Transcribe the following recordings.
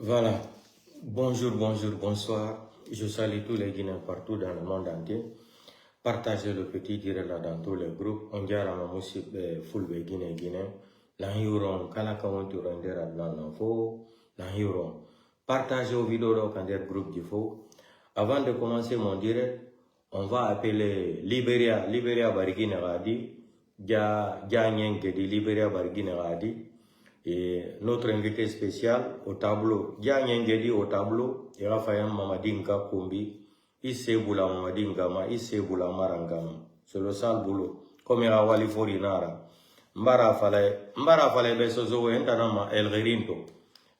Voilà. Bonjour, bonjour, bonsoir. Je salue tous les Guinéens partout dans le monde entier. Partagez le petit direct là dans tous les groupes. On dirait à Mamoussip Fulbe Guinée. L'environ, Kanaka Wonturandera Blanc, l'environ. Partagez aux vidéos dans le groupe du faux. Avant de commencer mon direct, on va appeler Libéria Barigine Radi. Libéria Barigine Radi. Et notre invité spécial au tableau, Dianyengedi au tableau, et Raphaël Mamadinka Kumbi, Isseboula Mamadingama, Isseboula Marangama. C'est le sale boulot. Comme il y a Wali Forinara. Mbara fale besozo entanama El Rerinto.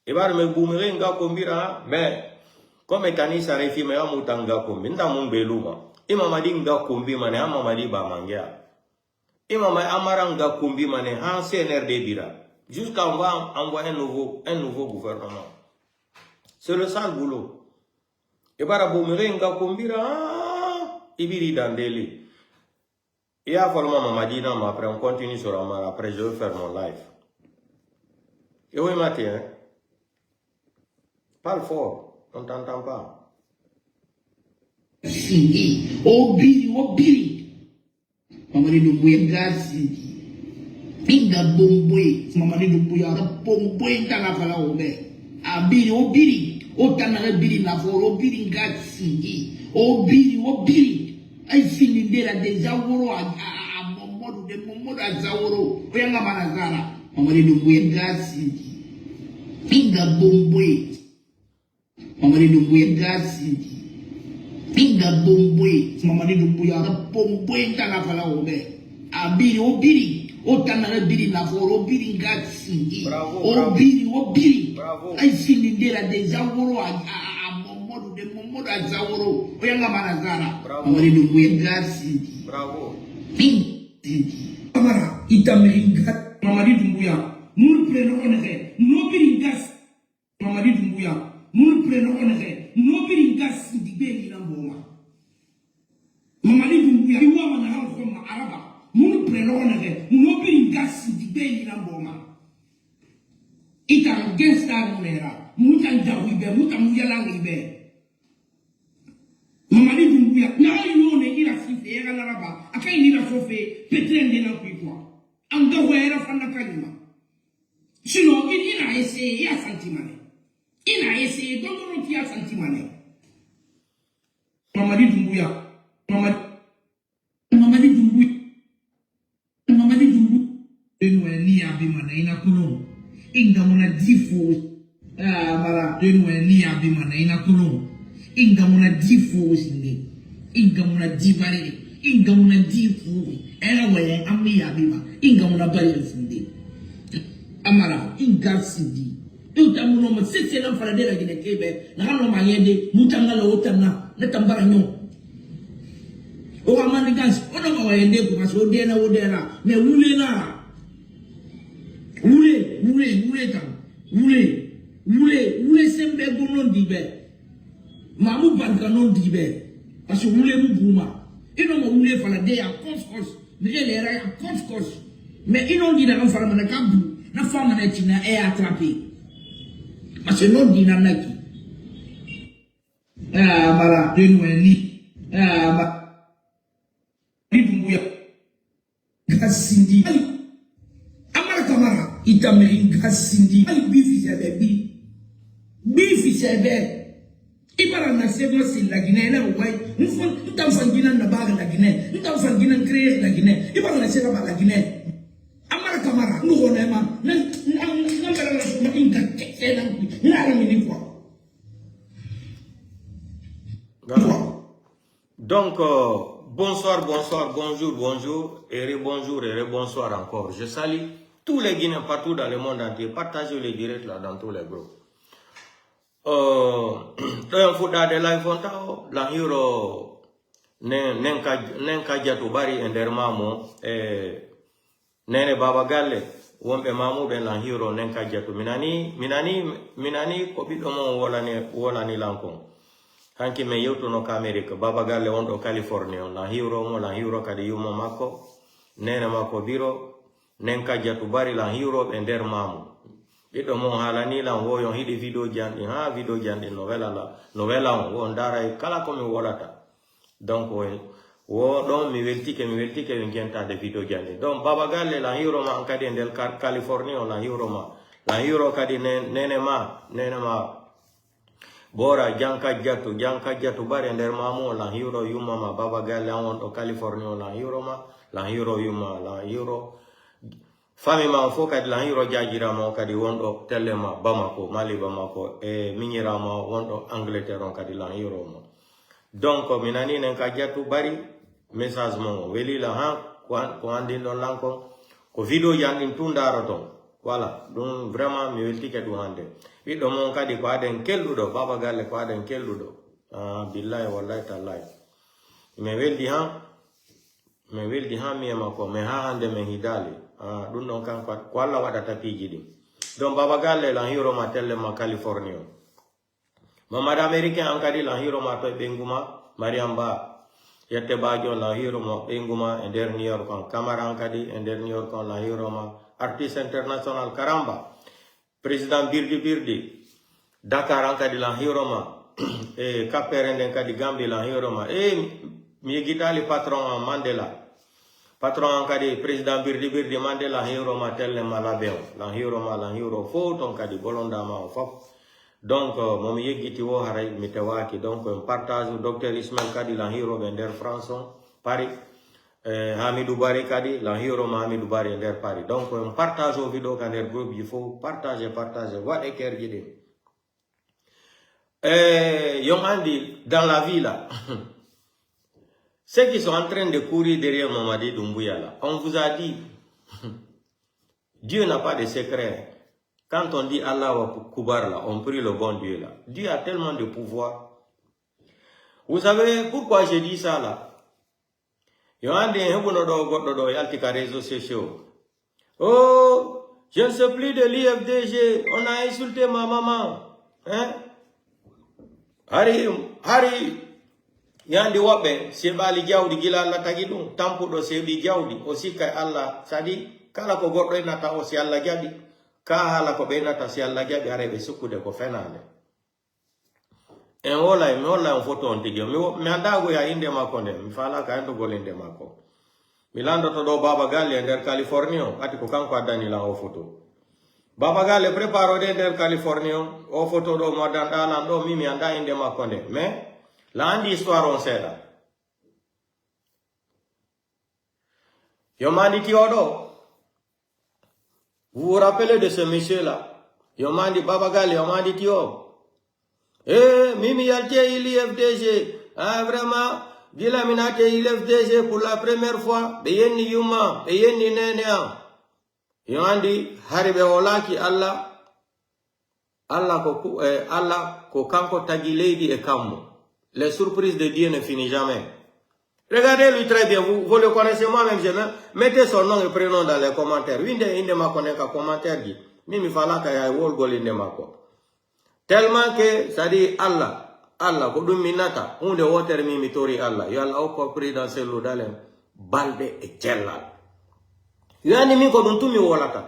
Et bar me boumeringa Kumbira, mais comme Kanisa refime à Mutanga Kumbi, Ndamon Beluma. Imamadinga Kumbi mane, Amamadi Bamangia. Imama Amaranga Kumbi mane, un CNRD Bira. Jusqu'à on va envoyer un nouveau gouvernement. C'est le sale boulot. Et bara boumeringa Kumbira, Ibiri Dandeli. Il y a vraiment Mamadina, après on continue sur Amara, après je vais faire mon live. Et oui, Mathieu, parle fort, on t'entend pas. Obiri. Mamadi Dumbuya Gasi. Pinga Bombwe. Mamadi Dumbuya Bombwe Tanafala Obe. Obiri. Otana Biri Naforo, Obiri Gasi. Obiri. I feel in there de Zaworo a Momodo de Momodo a Zaworo. Oyanga Manazara. Mamadi Dumbuya Gasi. Pinga Bombwe. Mamadi Dumbuya Gasi. Pinga Bombwe. Mamadi Dumbuya Bombwe Tanafala Obe. Obiri. Otana Biri Naforo, Obiri Gasi. Obiri. I feel in there de Zaworo a Momodo de Momodo a Zaworo. Oyanga Manazara. Mamadi Dumbuya Gasi. Bravo. Amara, Itamehinga, Mamadi Dumbuya. Nous prenons honore. Nobiri Gas. Mamadi Dumbuya. Nous prenons honore. Nobiri Gas di Beni Lamboma. Mamadi Dumbuya. Iwa Manahal Homa Araba. Nous prenons honore. Nobiri Gas di Beni Lamboma. Ita Gesta Munera. Mutan Jawibe. Mutan Muyalangibe. Mamadi Dumbuya. Nari None Ira Sife Era Laraba. Akai Nira Sofe. Petrende na Kuikwa. Anga Wera Fanda Kanima. Sinon, il a essayé à sentimane. Il a essayé d'autres qui a sentimane. Mamadi Dumbuya. Mamadi Dumbuya. Ni abimana ina kulon. Inga muna difu. Mara. Ni abimana ina kulon. Inga muna difu sinde. Inga muna divari. Inga muna difu. Era weye ammi abima. Inga muna bari sinde. Amara, Inga Sidi. Utamuno ma sese na faradera gine kebe. Na kano ma yende. Mutanga la otana. Netambara nyo. O amani gans. Ona ma wayende kumaso odena. Me wule na. Wule tam. Wule sembe gonon dibe. Mamu banka non dibe. Parce wule mu buma. Ino ma wule faradera kos. Mire lera ya kos. Mais ino di na fara mana kabu. Na femme na tina est attrapée. Parce que non dit nanaki. Mara, de noueli. Dumbuya. Gasindi. Amara Kamara. Itameri Gasindi. Bifi sebe. Ibara na sebo si la Guinée na ouai. Nous t'en fangina na baga la Guinée. Nous t'en fangina créer la Guinée. Ibara na sebo la Guinée. Amara Kamara, nous on est man. Donc, bonsoir, bonjour, et rebonsoir encore. Je salue tous les Guinéens partout dans le monde entier. Partagez les directs là dans tous les groupes. De la hero nenka jatu bari endermamo nene baba galle wombe mamu ben la hero nenka jatu minani ko bido mo wala ni lankon hanki me yewto no America baba galle wondo California la hero kadi yumo makko nene makko biro nenka jatu bari la hero be nder mamu ɓiɗɗo mon haalani lan wo yon hiɗi vidéo janɗi ha vidéo janɗi novela on wo ndaray kala komi wolata donc wo ɗon mi weltike min gentade vidéo janɗi donc baba galle lan hiroma an kadi e nder californie o lan hiroma lan hiro kadi nene ma bora jankajjatu bare nder mamu o lan hiro yummama baba galle an won ɗo californie o lan hiroma lan hiro yumma lan hiro fami ma fo kadi lan hiro jajirama o kadi wonɗo tellema Bamako Mali Bamako e miñirama wonɗo Angleterre on kadi lan hiro mo donc mi nani nen ka jattu bari message mo welila ha ko andin ɗon lankon ko vidéo janɗin tu ndaro ton voilà ɗum vraiment mi weltike ɗum hande ɓiɗɗo mon kadi ko aɗen kelluɗo baba galle ko aɗen kelluɗo billahi wallahi tallahi mi weldi ha mi ema ko mi ha hande min hidali ɗum ɗon kan ko Allah waɗata piiji ɗin donc baba galle lan hiroma tellema Californie o mamade américain an kadi lan hiroma to e ɓenguma Mariam Ba yette bajo lan hiroma ɓenguma e nder New York on Camara an kadi e nder New York on lan hiroma artiste international Karamba président Birdi Dakar an kadi lan hiroma e kappere nden kadi Gambie lan hiroma e mi yegitali patron Mandela patron an kadi président Birdi Mandela hiroma tellema labeo lan hiro fo ton kadi bolondama o fof donc momi yeggiti wo haray mi tewaki donc en partage docteur Ismail kadi lan hiroɓe nder France on Paris Hamidou Bari kadi lan hiroma Hamidou Bari e nder Paris donc en partage o vidéo ka nder groupe ji fo partage waɗe kerji ɗin yon andi dans la vie là ceux qui sont en train de courir derrière Mamadi Doumbouya là, on vous a dit Dieu n'a pas de secret. Quand on dit Allah wa Kubar là, on prie le bon Dieu là. Dieu a tellement de pouvoir. Vous savez pourquoi je dis ça là? Oh, je ne sais plus de l'IFDG. On a insulté ma maman. Hein? Harry. Yandi waɓe seɓali jawdi gila Allah tagi ɗum tampuɗo seeɓi jawdi o sikka Allah sadi kala ko goɗɗo enata o si Allah jaɓi ka hala ko ɓe enata si Allah jaɓi areɓe sukkude ko fenade en wolay mi holla on photo on tigi mi andagoya inde makko nde mi falaka endugol inde makko mi landoto ɗo baba galle e nder Californie o ati ko kanko addani lan o photo baba galle prépare ode nder Californie o photo ɗo mo danɗalan ɗo mi anda inde makko nde mais l'andi histoire on seeda Yomandi Tiodo. Vous vous rappelez de ce monsieur là? Yomandi Babagal, Yomandi Tio. Mimi Yalte il IFDG. Ah vraiment, Gilaminate il IFDG pour la première fois. Beyeni Yuma, Beyeni Nenea. Yomandi Haribe Olaki Allah. Allah ko kanko tagi lady et kamo. Les surprises de Dieu ne finissent jamais. Regardez-lui très bien, vous le connaissez moi-même, mettez son nom et prénom dans les commentaires. Inde ma connaît qu'un commentaire dit, Mimi Falaka ya wolgol inde mako. Tellement que, ça dit Allah, kodum minata, unde water mimi tori Allah, yalla oko pris dans ce l'odalem, balde et tchella. Yani mi kodum tumi wolata.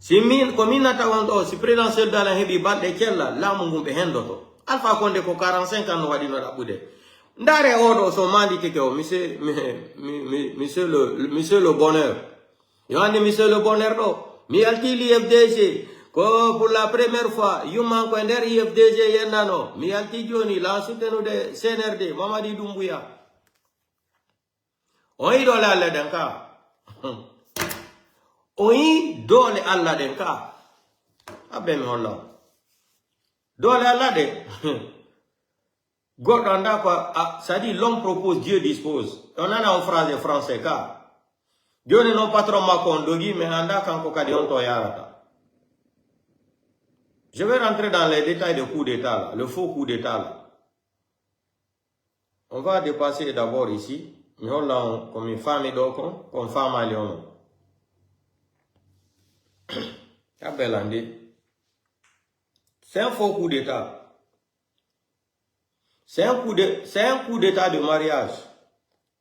Si min, kominata wando, si pris dans ce l'odalem hebi balde et tchella, la mungumbe hendoto. Alpha Condé ko 45 ans no wadi no rabude. Ndare odo so mandi keke o monsieur le bonheur. Yandi monsieur le bonheur do. Mi alti l'IFDG ko pour la première fois yuma ko nder IFDG yenano. Mi alti joni la soutenu de CNRD Mamadi Doumbouya. Oyi dole alla denka. Oyi dole alla denka. Abbe mi holla. Dole Allah de God anda quoi ça dit l'homme propose Dieu dispose on a une phrase français car Dieu n'est non patron ma condogi mais anda kanko kadi on to yarata. Je vais rentrer dans les détails de coup d'état là, le faux coup d'état là. On va dépasser d'abord ici mais on l'a comme une femme et donc comme femme à Léon. Abelandi. C'est un faux coup d'état. C'est un coup d'état de mariage.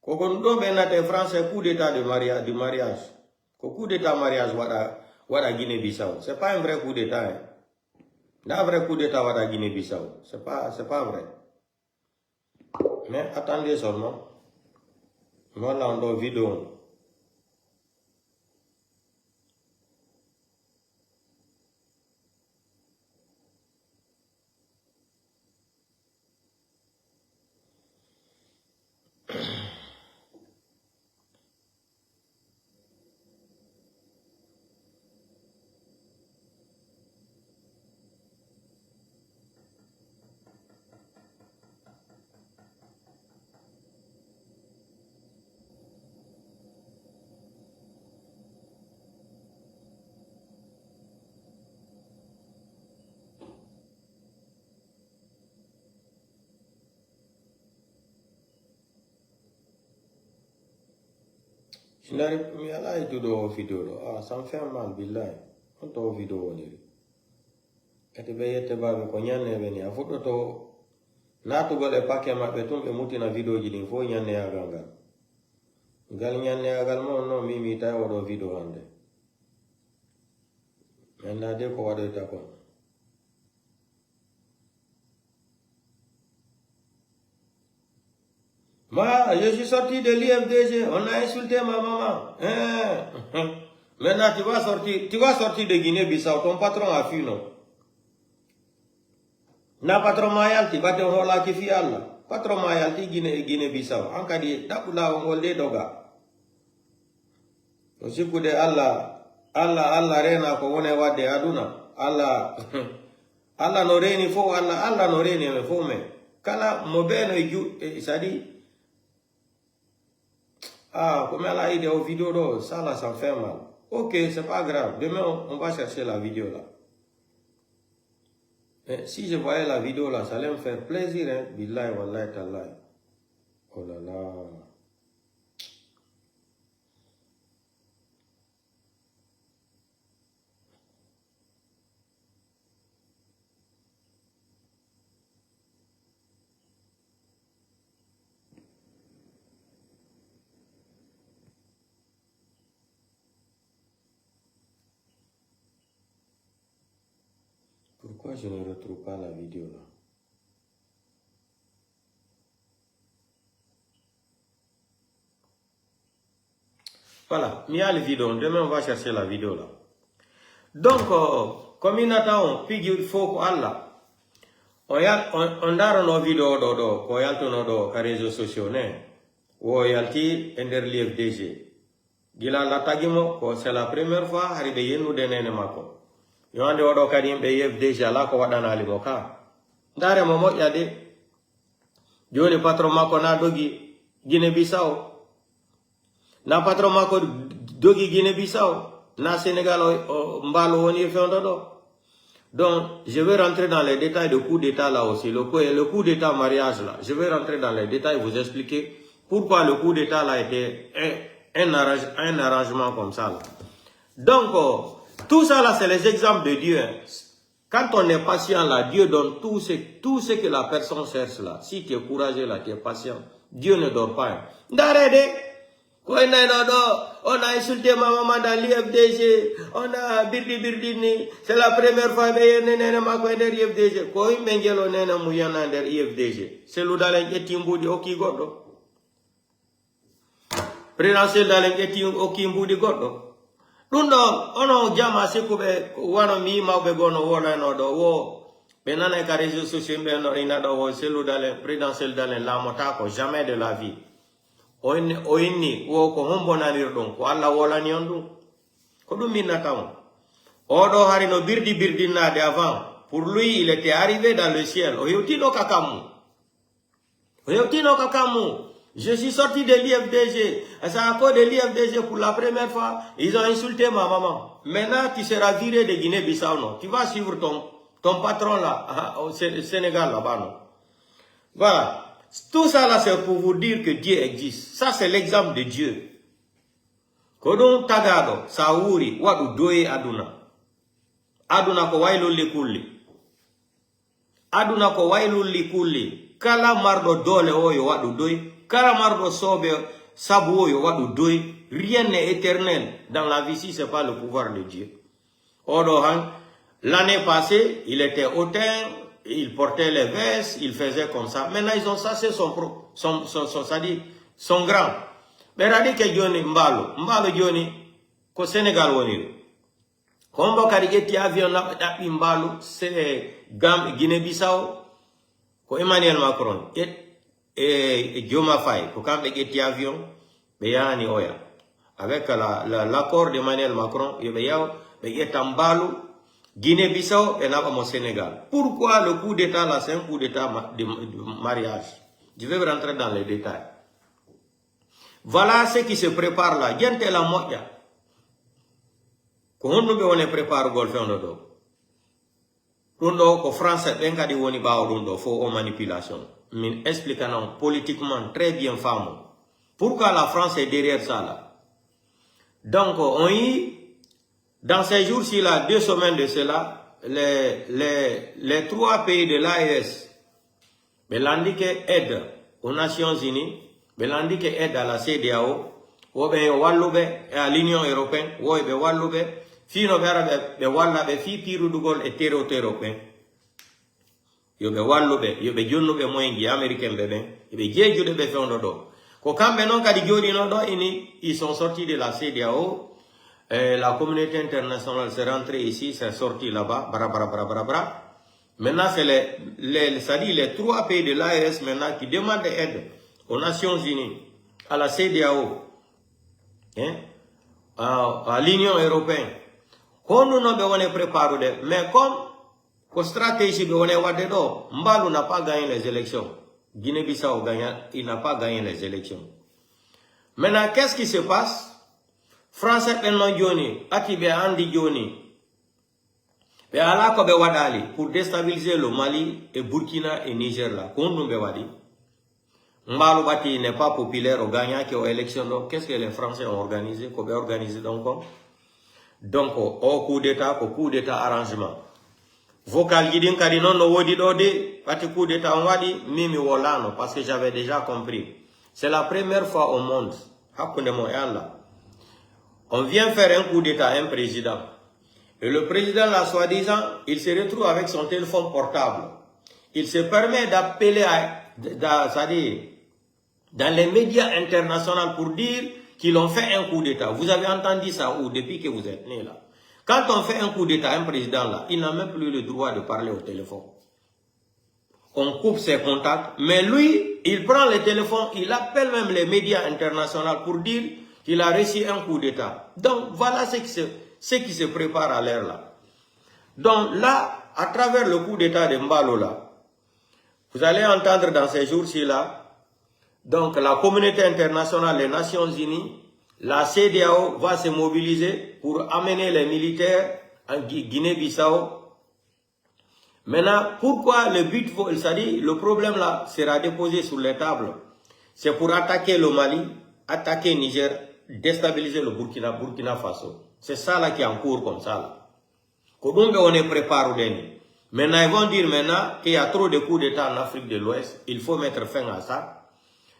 Quand on doit benate France, un coup d'état de mariage, du mariage. Coup d'état mariage, voilà. Wada Guinée-Bissau. C'est pas un vrai coup d'état. Hein. Un vrai coup d'état Wada Guinée-Bissau. C'est pas vrai. Mais attendez seulement. Moi là on doit vidéo. Je n'arrive pas à la vidéo. Ah, ça me fait mal, billahi. On t'a vidéo. Et tu veux te battre, quand il y a un événement, il faut que tu aies pas que ma béton et monter une vidéo, il faut y en ait un ganga. Galien également, non, mimi, tu as une vidéo. Maintenant, dès qu'on va de ta part. Moi, je suis sorti de l'IFDG, on a insulté ma maman. Maintenant, tu vas sortir de Guinée-Bissau, ton patron a fui, non? Na patron mayalti, bate on hola ki fi Allah. Patron mayalti Guinée-Bissau. Anka di, dakula on holde doga. Osiku de Allah rena ko wone wadde aduna. Allah no reni fo, Allah no reni me fo me. Kala mo beno sadi. Ah, comme elle a eu des vidéos, ça là, ça me fait mal. Ok, c'est pas grave. Demain, on va chercher la vidéo là. Et si je voyais la vidéo là, ça allait me faire plaisir, hein. Billahi, wallahi, tallahi. Oh là là. Pourquoi je ne retrouve pas la vidéo là? Voilà, il y a la vidéo. Demain, on va chercher la vidéo là. Donc, comme il attend, puis il faut Allah. On a nos vidéos dodo, on a nos réseaux sociaux, on a des DG. Gila la tagimo, c'est la première fois, arrivé yenu de nene mako. Yonde odo kadim be FDG la ko wadana li boka. Ndare momo yade. Joni patron mako na dogi Guinée-Bissau. Na patron mako dogi Guinée-Bissau. Na Sénégal mbalo woni feondodo. Donc, je vais rentrer dans les détails de coup d'état là aussi. Le coup d'état mariage là. Je vais rentrer dans les détails, vous expliquer pourquoi le coup d'état là était un arrangement comme ça là. Donc, tout ça là, c'est les exemples de Dieu. Quand on est patient là, Dieu donne tout ce que la personne cherche là. Si tu es courageux là, tu es patient, Dieu ne dort pas. D'arrêter. On a insulté ma maman dans l'IFDG. On a birdini. C'est la première fois que je ma dans l'IFDG. Quand on a dans l'IFDG. C'est l'oudalen qui est timboudi au kigodo. Présidentiel dans l'IFDG au kimboudi godo. Lundo, ono jama sekube wano mi maube gono wona no do wo benana ka réseaux sociaux mbeno ina do wo selu dalen présidentiel dalen la motako jamais de la vie oini wo ko hombo nanir don ko alla wola ni ondu ko dum minna taw odo hari no birdi na de avant pour lui il était arrivé dans le ciel oyotino kakamu je suis sorti de l'IFDG. C'est encore de l'IFDG pour la première fois. Ils ont insulté ma maman. Maintenant, tu seras viré de Guinée-Bissau, non? Tu vas suivre ton patron là, au Sénégal là-bas, non? Voilà. Tout ça là, c'est pour vous dire que Dieu existe. Ça, c'est l'exemple de Dieu. Kodon tagado, saouri, wadu doye aduna. Aduna ko wailu likuli. Aduna ko wailu likuli. Kala mardo dole oyo wadu doye. Kala mardo sobe sabu oyo wadu doye. Rien n'est éternel dans la vie si ce n'est pas le pouvoir de Dieu. L'année passée, il était hautain, il portait les vestes, il faisait comme ça. Maintenant, ils ont chassé son grand. Mais regardez que Johnny Mbalo Johnny, qu'au Sénégal, on est. Comme vous avez dit, avion Mbalo, c'est Guinée-Bissau, Emmanuel Macron, et Dioma Faye, quand vous avez dit avion, avec l'accord d'Emmanuel Macron, il y a Mbalo, Guinée-Bissau et là au Sénégal. Pourquoi le coup d'État là, c'est un coup d'État de mariage? Je vais rentrer dans les détails. Voilà ce qui se prépare là. Gente la moya. Quand on est préparé au golfe, on français, ben di woni ba odundo fo o manipulation. Min expliquant politiquement très bien femme. Pourquoi la France est derrière ça là? Donc on y dans ces jours-ci là, 2 semaines de cela, les 3 pays de l'AES, Belandike aide aux Nations Unies, Belandike aide à la CEDEAO, ou bien à l'Union Européenne, ou bien Walloube, fino be wallabe fi pirudugol e terrote européen. Yobe Walloube, yobe jonnube moyengi américain bébé, yobe jejude be fondo do. Ko kambe non kadi jodi non do ini, ils sont sortis de la CEDEAO. La communauté internationale s'est rentrée ici, s'est sortie là-bas, bra. Maintenant, c'est les 3 pays de l'AES maintenant qui demandent aide aux Nations Unies, à la CEDEAO, hein, à l'Union Européenne. Quand nous nous préparés, mais comme la stratégie de Wadédo, Mbalou n'a pas gagné les élections. Guinée-Bissau il n'a pas gagné les élections. Maintenant, qu'est-ce qui se passe? Français penno joni, ati andi joni. Be ala ko be wadali pour déstabiliser le Mali et Burkina et Niger là. Kondou be wadi. Mbalo bati n'est pas populaire au gagnant qui aux élections. Qu'est-ce que les Français ont organisé? Ko be organisé donc au coup d'état arrangement. Vocal guiding kadi non no wodi do de pati coup d'état on wadi mimi wolano parce que j'avais déjà compris. C'est la première fois au monde. Hakune mo yalla. On vient faire un coup d'état à un président. Et le président, là, soi-disant, il se retrouve avec son téléphone portable. Il se permet d'appeler dans les médias internationaux pour dire qu'ils ont fait un coup d'état. Vous avez entendu ça où depuis que vous êtes né là? Quand on fait un coup d'état à un président là, il n'a même plus le droit de parler au téléphone. On coupe ses contacts. Mais lui, il prend le téléphone, il appelle même les médias internationaux pour dire qu'il a reçu un coup d'état. Donc, voilà ce qui se prépare à l'air là. Donc, là, à travers le coup d'état de Mbalo là, vous allez entendre dans ces jours-ci là, donc la communauté internationale, les Nations Unies, la CEDEAO va se mobiliser pour amener les militaires en Guinée-Bissau. Maintenant, pourquoi le but, c'est-à-dire le problème là sera déposé sur les tables, c'est pour attaquer le Mali, attaquer Niger, déstabiliser le Burkina Faso. C'est ça là qui est en cours comme ça là. Kodumbe on est préparé. Maintenant ils vont dire maintenant qu'il y a trop de coups d'état en Afrique de l'Ouest. Il faut mettre fin à ça.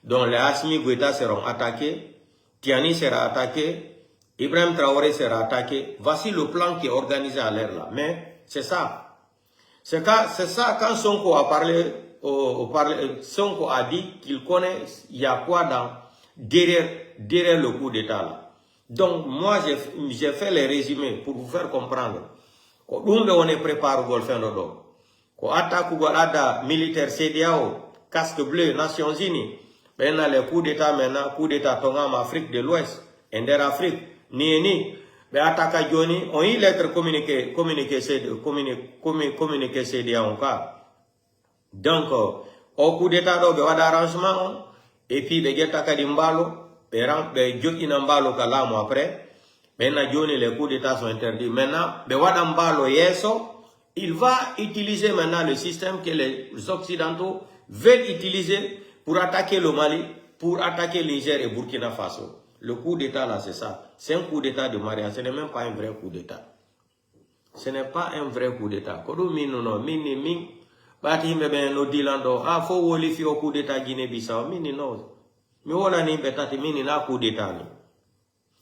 Donc les Assimi Goïta seront attaqués. Tiani sera attaqué. Ibrahim Traoré sera attaqué. Voici le plan qui est organisé à l'air là. Mais c'est ça. C'est ça quand Sonko a parlé, Sonko a dit qu'il connaît il y a quoi derrière le coup d'état là. Donc moi j'ai fait les résumés pour vous faire comprendre. On est préparé au golfe d'Odo. Ko attaque ada militaire CEDEAO, casque bleu, Nations Unies. Maintenant les coups d'état maintenant, coup d'état Tongam Afrique de l'Ouest, Ender Afrique, ni. Mais attaque Johnny, on y lettre communiqué CEDEAO encore. Donc au coup d'état d'Odo, il y a d'arrangement. Et puis, les gens qui ont Mbalo, Mbalo Kalamo après. Maintenant, les coups d'état sont interdits. Maintenant, Mbalo il va utiliser maintenant le système que les Occidentaux veulent utiliser pour attaquer le Mali, pour attaquer le Niger et Burkina Faso. Le coup d'état là, c'est ça. C'est un coup d'état de mariage. Ce n'est même pas un vrai coup d'état. Ce n'est pas un vrai coup d'état. Bati mebe no dilando fo woli fi o coup d'état Guinée-Bissau mini no mi wala ni betati mini na coup d'état ni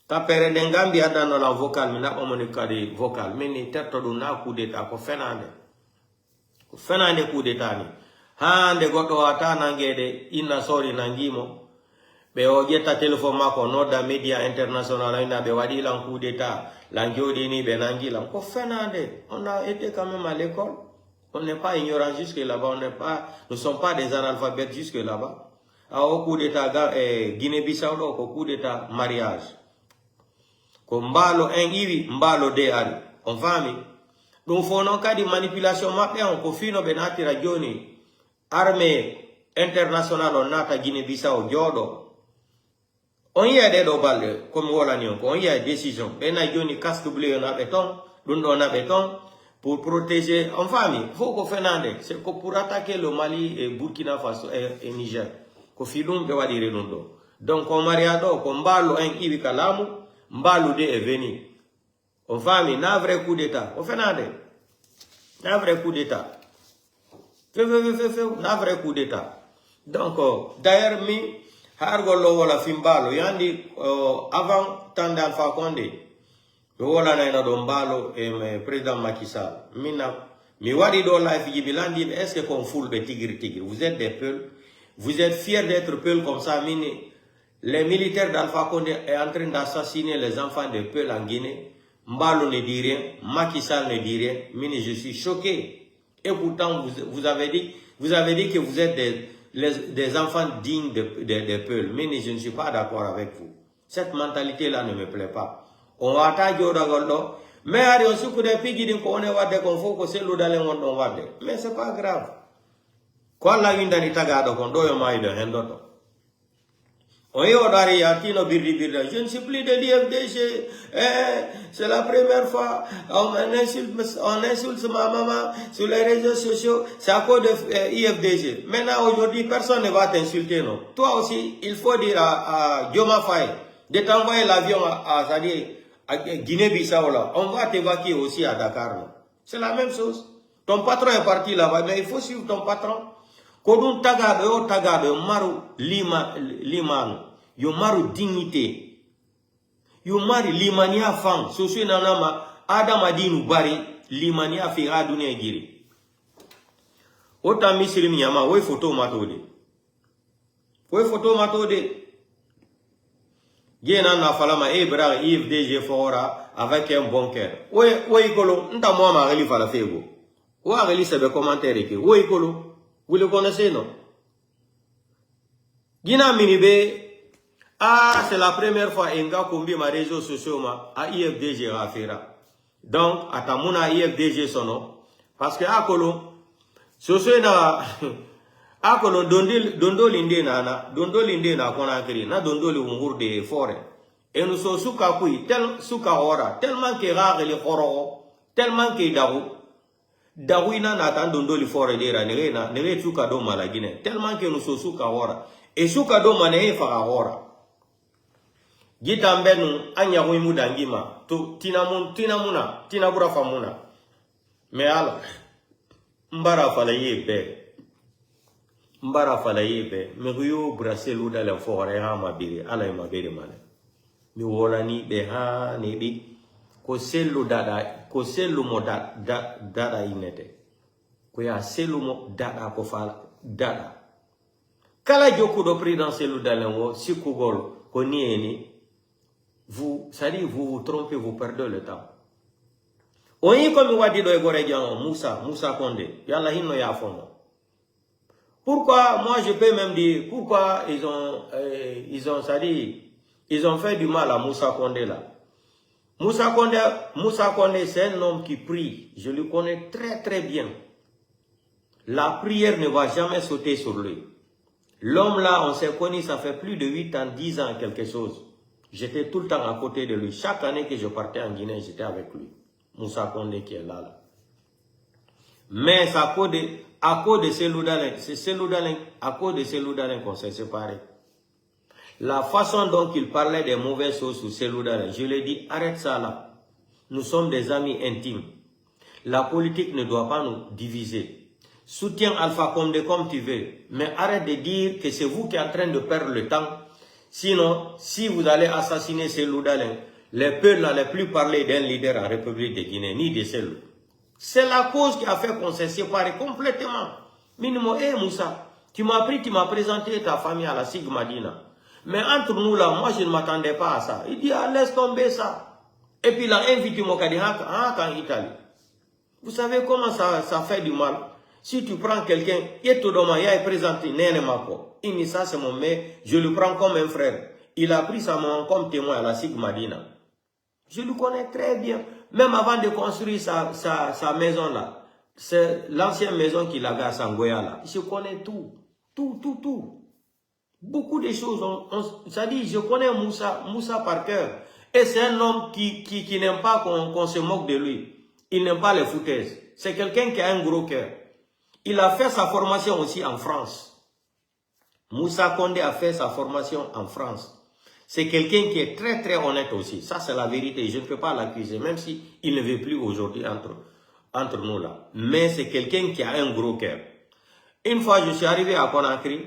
Ta pere de Gambia dans la vocal, mais n'a pas mon kadi vocal, mais ni terto du na coup d'état ko fenande. Ko fenande coup d'état ni. Hande goto ata nangede inna sori nangimo. Be o jetta téléphone mako noda media international ina be wadi lan coup d'état, langiodi ni be nangilam ko fenande. On a été quand même à l'école. On n'est pas ignorant jusque là-bas, nous ne sommes pas des analphabètes jusque là-bas. Au coup d'état Guinée-Bissau au coup d'état mariage. Ko mbalo en iwi mbalo de ari on fami donc faut non cas de manipulation mappe on ko fino benati ragioni armée internationale on nata Guinée-Bissau jodo on y a des balles comme wala ni on y a décision bena joni casque bleu on a béton dun on a béton pour protéger en famille faut ko fenande c'est pour attaquer le Mali et Burkina Faso et Niger ko filum be wadi renundo donc on mariado ko mbalo en iwi kalamu Mbaloude est venu. On famille, n'a vrai coup d'état. On fait nade. N'a vrai coup d'état. N'a vrai coup d'état. Donc, d'ailleurs, mi, hargolo wala fimbalo. Yandi, avant Tanda Alpha Condé, wala na ina dombalo et président Macky Sall. Mi wadi do la fijibilandi, est-ce qu'on foule des tigres? Vous êtes des peuls. Vous êtes fiers d'être peuls comme ça, mini. Les militaires d'Alpha Condé sont en train d'assassiner les enfants de Peul en Guinée. Mbalo ne dit rien, Macky Sall ne dit rien, mais je suis choqué. Et pourtant, vous avez dit que vous êtes des enfants dignes de Peul, mais je ne suis pas d'accord avec vous. Cette mentalité-là ne me plaît pas. On va attaquer au Dagolo, mais on se coupe des pigs qu'on est wade qu'on faut que c'est l'eau d'aller on wade. Mais c'est pas grave. Quoi la une d'anitagado qu'on doit y mailler de hendoto. On y a je ne suis plus de l'IFDG. C'est la première fois. On insulte ma maman sur les réseaux sociaux. C'est à cause de l'IFDG. Maintenant, aujourd'hui, personne ne va t'insulter, non. Toi aussi, il faut dire à Dioma Faye de t'envoyer l'avion à Guinée-Bissau là. On va t'évacuer aussi à Dakar. C'est la même chose. Ton patron est parti là-bas, mais il faut suivre ton patron. Kodun tagabe maru limanu yo maru dignité yo maru limania fang soso nanama adama dinu bari limania fi adunia giri ota misiri miyama we photo matode gena na falama bra IFDG fora avec un bon cœur we ikolo nta mo ma gali fala fego wa gali sebe commentaire ke we ikolo. Vous le connaissez, non? Gina Minibe, c'est la première fois que je combi ma réseaux sociaux à IFDG Rafera. Donc, à Tamuna IFDG sono. Parce que à Kolo, socio na, à Kolo, dondo linde na konakri, na dondo li ungur de forêt. Et nous sommes souka kui, souka hora, tellement que rare les horo, tellement que daou. Dawina natan dondoli fore dera nere suka do mala Guinée tellement que nous suka hora et suka do mane fa hora gitambenu anya hu mudangima to tina bura famuna me ala mbara fala yebe me guyo braselu dala fore ha mabiri ala mabiri mane mi wona ni be ha ne bi ko selu mo dada inete ko ya selu mo dada ko fala dada kala joku do président selu dalengo sikugol ko nieni vous vous trompez, vous perdez le temps. On y comme wadi do egore dian Moussa Condé yalla hinno ya fono. Pourquoi moi je peux même dire pourquoi ils ont fait du mal à Moussa Condé là. Moussa Condé, c'est un homme qui prie. Je le connais très très bien. La prière ne va jamais sauter sur lui. L'homme là, on s'est connu, ça fait plus de 8 ans, 10 ans, quelque chose. J'étais tout le temps à côté de lui. Chaque année que je partais en Guinée, j'étais avec lui. Moussa Condé qui est là. Mais c'est à cause de Cellou Dalein qu'on s'est séparés. La façon dont il parlait des mauvaises choses sur Cellou Dalein, je lui ai dit, arrête ça là. Nous sommes des amis intimes. La politique ne doit pas nous diviser. Soutiens Alpha Condé comme tu veux, mais arrête de dire que c'est vous qui êtes en train de perdre le temps. Sinon, si vous allez assassiner Cellou Dalein, les peuples n'allaient plus parler d'un leader en République de Guinée, ni de Cellou. C'est la cause qui a fait qu'on s'est séparés complètement. Minimo, Moussa, tu m'as pris, tu m'as présenté ta famille à la Sigmadina. Mais entre nous là, moi je ne m'attendais pas à ça. Il dit, ah, laisse tomber ça. Et puis il a invité Mokadi en Italie. Vous savez comment ça fait du mal? Si tu prends quelqu'un, il est présenté, il dit ça c'est mon mec, je le prends comme un frère. Il a pris sa maman comme témoin à la Sigmadina. Je le connais très bien. Même avant de construire sa maison là, c'est l'ancienne maison qu'il avait à Sangoya là. Je connais tout. Tout. Beaucoup de choses. Ça dit, je connais Moussa par cœur. Et c'est un homme qui n'aime pas qu'on se moque de lui. Il n'aime pas les foutaises. C'est quelqu'un qui a un gros cœur. Il a fait sa formation aussi en France. Moussa Condé a fait sa formation en France. C'est quelqu'un qui est très très honnête aussi. Ça c'est la vérité. Je ne peux pas l'accuser. Même si il ne veut plus aujourd'hui entre nous là. Mais c'est quelqu'un qui a un gros cœur. Une fois je suis arrivé à Conakry.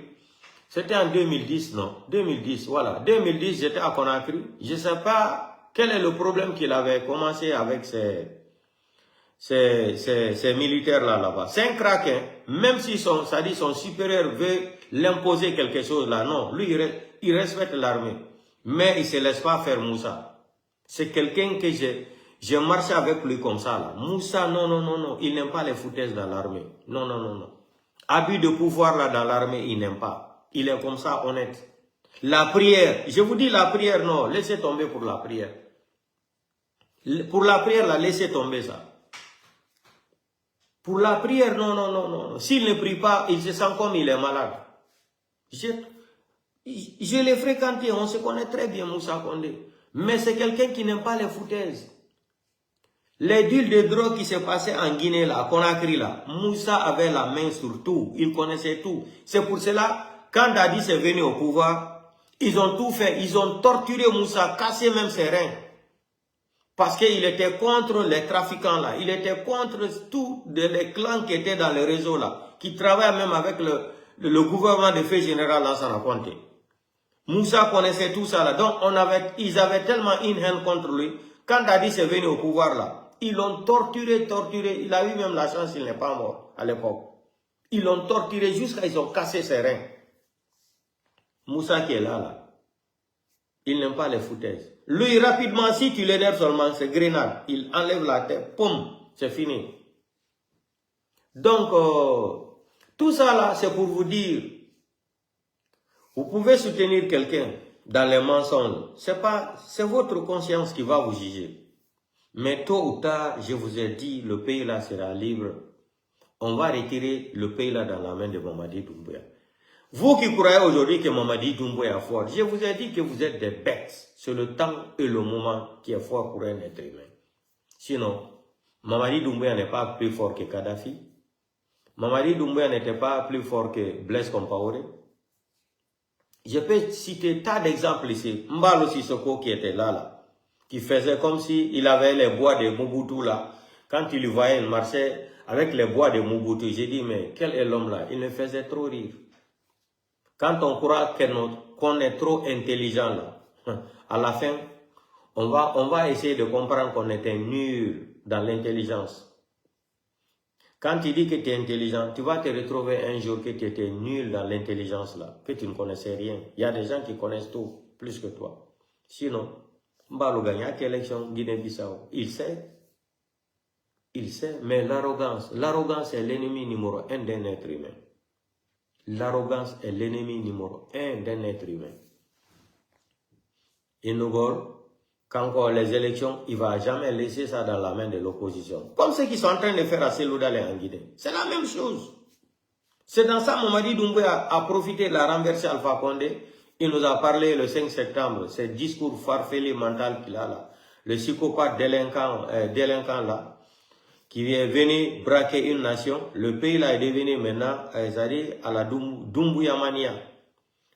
C'était en 2010, non? 2010, voilà. 2010, j'étais à Conakry. Je ne sais pas quel est le problème qu'il avait commencé avec ces militaires là-bas. C'est un crack, hein? Même si son supérieur veut l'imposer quelque chose là, non. Lui, il respecte l'armée. Mais il ne se laisse pas faire Moussa. C'est quelqu'un que j'ai marché avec lui comme ça là. Moussa, non. Il n'aime pas les foutaises dans l'armée. Non. Abus de pouvoir là dans l'armée, il n'aime pas. Il est comme ça, honnête. La prière, je vous dis la prière, non, laissez tomber pour la prière. Pour la prière, là, laissez tomber ça. Pour la prière, non. S'il ne prie pas, il se sent comme il est malade. Je l'ai fréquenté, on se connaît très bien, Moussa Condé. Mais c'est quelqu'un qui n'aime pas les foutaises. Les deals de drogue qui se passaient en Guinée, là, à Conakry, là, Moussa avait la main sur tout. Il connaissait tout. C'est pour cela, quand Dadis est venu au pouvoir, ils ont tout fait. Ils ont torturé Moussa, cassé même ses reins. Parce qu'il était contre les trafiquants là. Il était contre tous les clans qui étaient dans le réseau là. Qui travaillaient même avec le gouvernement de fait général Lansana Conté. Moussa connaissait tout ça là. Donc ils avaient tellement une haine contre lui. Quand Dadis est venu au pouvoir là, ils l'ont torturé. Il a eu même la chance, il n'est pas mort à l'époque. Ils l'ont torturé jusqu'à ce qu'ils ont cassé ses reins. Moussa qui est là. Il n'aime pas les foutaises. Lui, rapidement, si tu l'énerves seulement, c'est grenade. Il enlève la tête, poum, c'est fini. Donc, tout ça là, c'est pour vous dire, vous pouvez soutenir quelqu'un dans les mensonges. C'est votre conscience qui va vous juger. Mais tôt ou tard, je vous ai dit, le pays là sera libre. On va retirer le pays là dans la main de Mamadi Doumbouya. Vous qui croyez aujourd'hui que Mamadi Doumbouya est fort, je vous ai dit que vous êtes des bêtes. C'est le temps et le moment qui est fort pour un être humain. Sinon, Mamadi Doumbouya n'est pas plus fort que Kadhafi. Mamadi Doumbouya n'était pas plus fort que Blaise Compaoré. Je peux citer tas d'exemples ici. Mbalo Sissoko qui était là, qui faisait comme s'il avait les bois de Mobutu là. Quand il voyait, il marchait avec les bois de Mobutu. J'ai dit, mais quel est l'homme là? Il me faisait trop rire. Quand on croit qu'on est trop intelligent là, à la fin, on va essayer de comprendre qu'on était nul dans l'intelligence. Quand tu dis que tu es intelligent, tu vas te retrouver un jour que tu étais nul dans l'intelligence là, que tu ne connaissais rien. Il y a des gens qui connaissent tout, plus que toi. Sinon, Mbalo Gagnac, élection Guinée-Bissau, il sait, mais l'arrogance est l'ennemi numéro 1 d'un être humain. L'arrogance est l'ennemi numéro 1 d'un être humain. Et nous, quand les élections, il ne va jamais laisser ça dans la main de l'opposition. Comme ce qu'ils sont en train de faire à Cellou Dalein en Guinée. C'est la même chose. C'est dans ça que Mamadi Doumbouya a profité de la renverser Alpha Condé. Il nous a parlé le 5 septembre, ce discours farfelu mental qu'il a là. Le psychopathe délinquant là, qui est venu braquer une nation. Le pays là est devenu maintenant, à la Doumbouya-mania.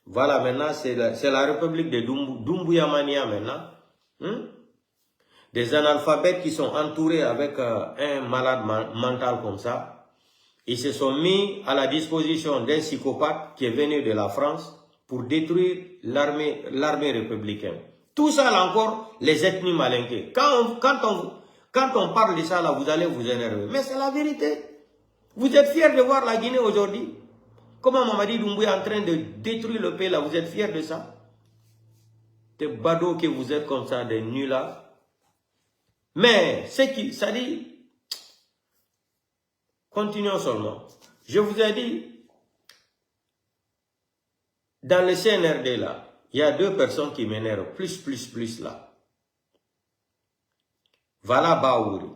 Voilà, maintenant, c'est la république de Doumbouya-mania maintenant. Des analphabètes qui sont entourés avec un malade mental comme ça. Ils se sont mis à la disposition d'un psychopathe qui est venu de la France pour détruire l'armée républicaine. Tout ça là encore, les ethnies malinquées. Quand on parle de ça là, vous allez vous énerver. Mais c'est la vérité. Vous êtes fiers de voir la Guinée aujourd'hui? Comment Mamadi Doumbouya est en train de détruire le pays là? Vous êtes fiers de ça? Des badauds que vous êtes comme ça, des nuls là. Mais, ça dit, continuons seulement. Je vous ai dit, dans le CNRD là, il y a deux personnes qui m'énervent, plus là. Voilà Baouri.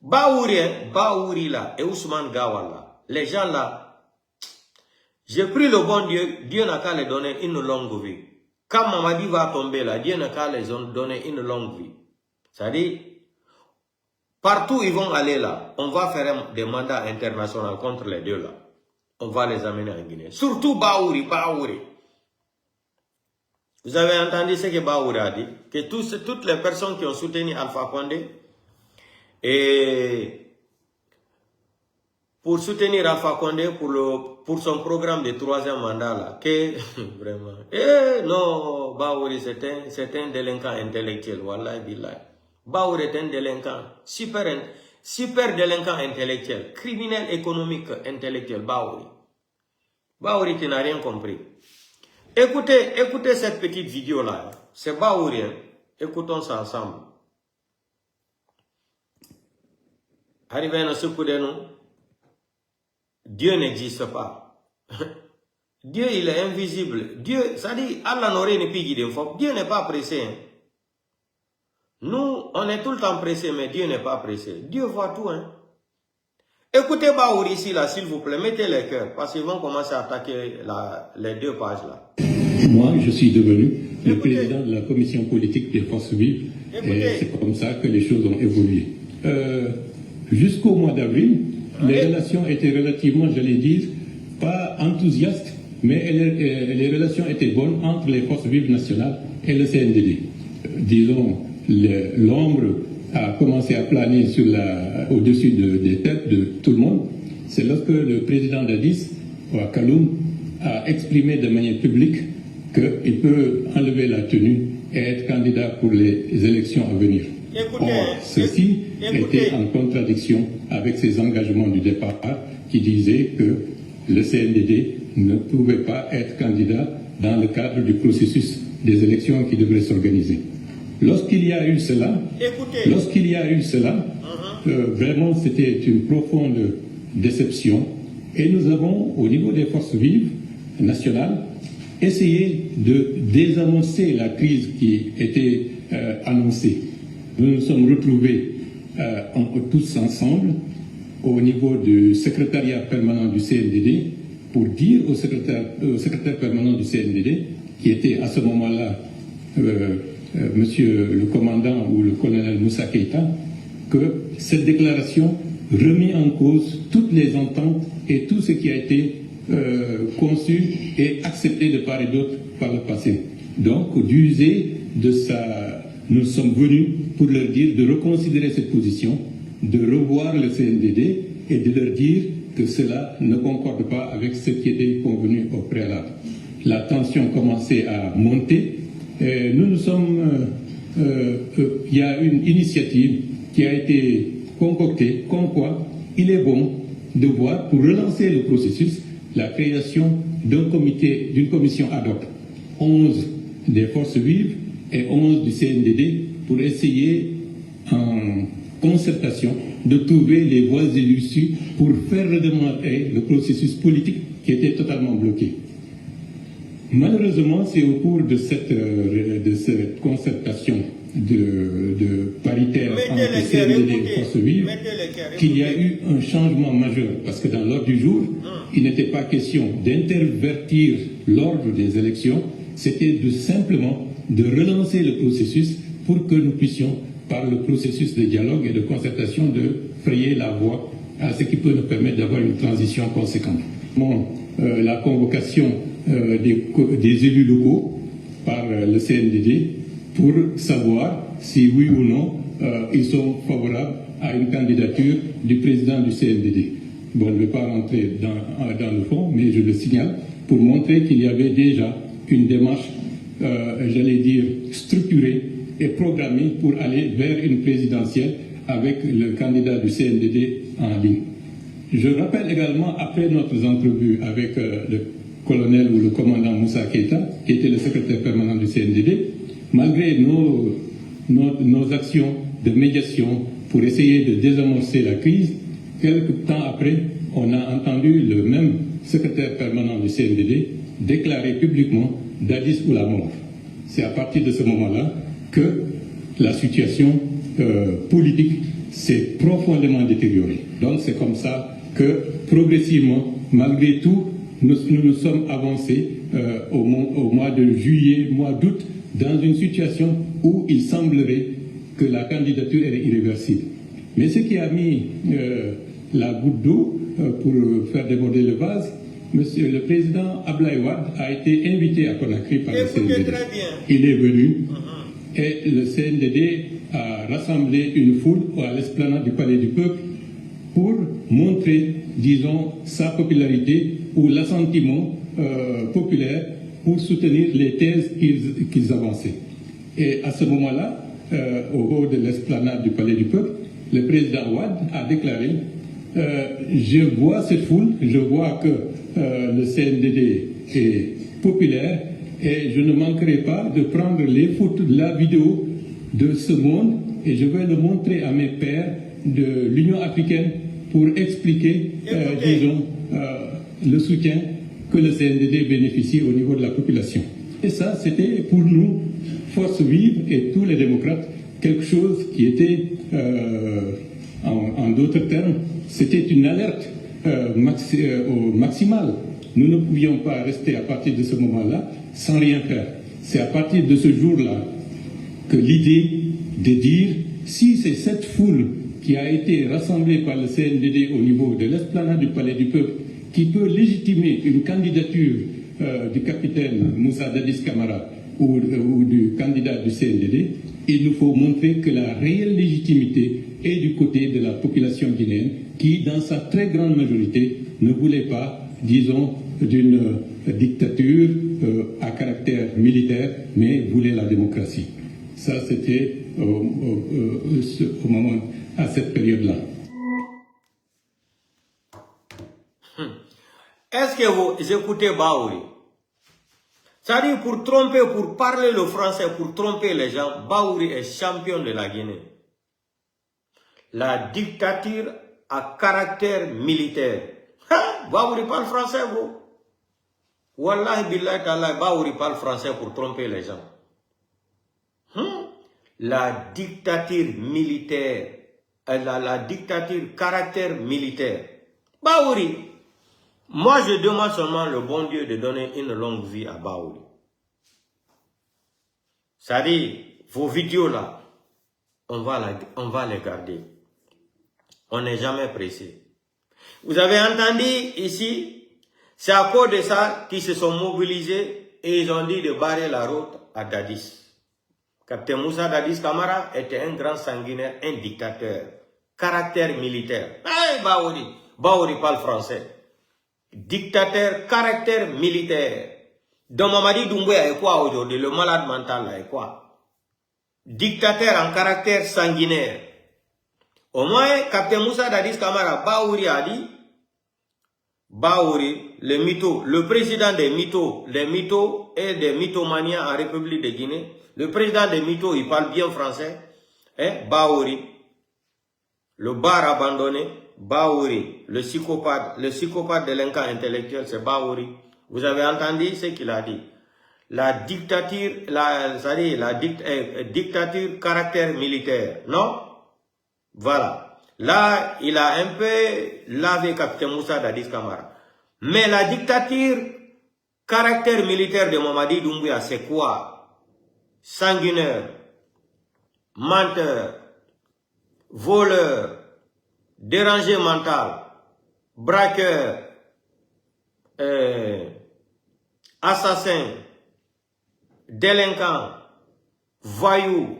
Baouri là, et Ousmane Gawala. Les gens là, j'ai pris le bon Dieu, Dieu n'a qu'à les donner une longue vie. Quand Mamadi va tomber là, Dieu n'a qu'à les donner une longue vie. C'est-à-dire, partout ils vont aller là, on va faire des mandats internationaux contre les deux là. On va les amener en Guinée. Surtout Baouri. Vous avez entendu ce que Baouri a dit? Que toutes les personnes qui ont soutenu Alpha Condé, et pour soutenir Alpha Condé pour son programme de 3e mandat là, que vraiment, non, Baouri c'est un délinquant intellectuel, wallahi billahi. Baouri est un délinquant, super délinquant intellectuel, criminel économique intellectuel, Baouri. Baouri qui n'a rien compris. Écoutez cette petite vidéo là, c'est Baouri, hein? Écoutons ça ensemble. Arrivé à ce coup de nous, Dieu n'existe pas. Dieu, il est invisible. Dieu, ça dit, Allah n'aurait ni pigi de fois. Dieu n'est pas pressé. Hein. Nous, on est tout le temps pressé, mais Dieu n'est pas pressé. Dieu voit tout. Hein. Écoutez Baouri ici, là, s'il vous plaît. Mettez les cœurs, parce qu'ils vont commencer à attaquer les deux pages, là. Moi, je suis devenu le président de la commission politique des forces vives. Et c'est comme ça que les choses ont évolué. Jusqu'au mois d'avril, les relations étaient relativement, j'allais dire, pas enthousiastes, mais les relations étaient bonnes entre les forces vives nationales et le CNDD. Disons, l'ombre a commencé à planer au-dessus des têtes de tout le monde. C'est lorsque le président d'Addis, à Kaloum, a exprimé de manière publique qu'il peut enlever la tenue et être candidat pour les élections à venir. Or, ceci était en contradiction avec ses engagements du départ qui disaient que le CNDD ne pouvait pas être candidat dans le cadre du processus des élections qui devraient s'organiser. Lorsqu'il y a eu cela, vraiment c'était une profonde déception et nous avons, au niveau des forces vives nationales, essayé de désannoncer la crise qui était annoncée. Nous nous sommes retrouvés tous ensemble au niveau du secrétariat permanent du CNDD pour dire au secrétaire permanent du CNDD, qui était à ce moment-là monsieur le commandant ou le colonel Moussa Keïta, que cette déclaration remet en cause toutes les ententes et tout ce qui a été conçu et accepté de part et d'autre par le passé. Donc, d'user de ça, nous sommes venus pour leur dire de reconsidérer cette position, de revoir le CNDD et de leur dire que cela ne concorde pas avec ce qui était convenu au préalable. La tension commençait à monter. Il y a une initiative qui a été concoctée, comme quoi il est bon de voir, pour relancer le processus, la création d'une commission ad hoc, 11 des forces vives et 11 du CNDD, pour essayer, en concertation, de trouver les voies et l'issue pour faire redémarrer le processus politique qui était totalement bloqué. Malheureusement, c'est au cours de cette concertation de paritaire entre CNDD et forces vives qu'il y a eu un changement majeur, parce que dans l'ordre du jour, il n'était pas question d'intervertir l'ordre des élections, c'était simplement de relancer le processus pour que nous puissions, par le processus de dialogue et de concertation, de frayer la voie à ce qui peut nous permettre d'avoir une transition conséquente. La convocation des élus locaux par le CNDD pour savoir si oui ou non ils sont favorables à une candidature du président du CNDD. bon, je ne vais pas rentrer dans le fond, mais je le signale, pour montrer qu'il y avait déjà une démarche, j'allais dire, structurée et programmée pour aller vers une présidentielle avec le candidat du CNDD en ligne. Je rappelle également, après notre entrevue avec le colonel ou le commandant Moussa Keita, qui était le secrétaire permanent du CNDD, malgré nos actions de médiation pour essayer de désamorcer la crise, quelques temps après, on a entendu le même secrétaire permanent du CNDD déclarer publiquement Dadis ou la mort. C'est à partir de ce moment-là que la situation politique s'est profondément détériorée. Donc c'est comme ça que progressivement, malgré tout, nous nous sommes avancés au mois de juillet, mois d'août, dans une situation où il semblerait que la candidature est irréversible. Mais ce qui a mis la goutte d'eau pour faire déborder le vase, Monsieur le président Abdoulaye Wade a été invité à Conakry par le CNDD. Il est venu et le CNDD a rassemblé une foule à l'esplanade du Palais du Peuple pour montrer, disons, sa popularité ou l'assentiment populaire pour soutenir les thèses qu'ils avançaient. Et à ce moment-là, au haut de l'esplanade du Palais du Peuple, le président Wade a déclaré je vois cette foule, je vois que le CNDD est populaire et je ne manquerai pas de prendre les photos de la vidéo de ce monde et je vais le montrer à mes pairs de l'Union africaine pour expliquer, disons, le soutien que le CNDD bénéficie au niveau de la population. Et ça, c'était pour nous, Force Vive et tous les démocrates, quelque chose qui était, en d'autres termes, c'était une alerte maximale. Nous ne pouvions pas rester à partir de ce moment-là sans rien faire. C'est à partir de ce jour-là que l'idée de dire si c'est cette foule qui a été rassemblée par le CNDD au niveau de l'esplanade du Palais du Peuple qui peut légitimer une candidature du capitaine Moussa Dadis Camara ou du candidat du CNDD, il nous faut montrer que la réelle légitimité est du côté de la population guinéenne qui, dans sa très grande majorité, ne voulait pas, disons, d'une dictature à caractère militaire, mais voulait la démocratie. Ça, c'était au moment, à cette période-là. Est-ce que vous écoutez Baouri? C'est-à-dire pour tromper, pour parler le français, pour tromper les gens, Baouri est champion de la Guinée. La dictature à caractère militaire. Baouri parle français, vous. Wallahi billahi ta'ala, Baouri parle français pour tromper les gens. La dictature militaire, la dictature caractère militaire. Baouri, moi je demande seulement le bon Dieu de donner une longue vie à Baouri. C'est-à-dire, vos vidéos là, on va les garder. On n'est jamais pressé. Vous avez entendu ici, c'est à cause de ça qu'ils se sont mobilisés et ils ont dit de barrer la route à Dadis. Capitaine Moussa Dadis Camara était un grand sanguinaire, un dictateur, caractère militaire. Hey, Baouri parle français. Dictateur, caractère militaire. Donc Mamadi Doumbouya est quoi aujourd'hui? Le malade mental là est quoi? Dictateur en caractère sanguinaire. Au moins, Capitaine Moussa Dadis Camara, Baouri a dit, Baouri, le mytho, le président des mythos et des mythomaniens en République de Guinée, le président des mythos, il parle bien français, Baouri, le bar abandonné, Baouri, le psychopathe délinquant intellectuel, c'est Baouri. Vous avez entendu ce qu'il a dit? La dictature, dictature caractère militaire, non? Voilà. Là, il a un peu lavé Capitaine Moussa Dadis Camara. Mais la dictature caractère militaire de Mamadi Doumbouya, c'est quoi? Sanguinaire, menteur, voleur, dérangé mental, braqueur, assassin, délinquant, voyou,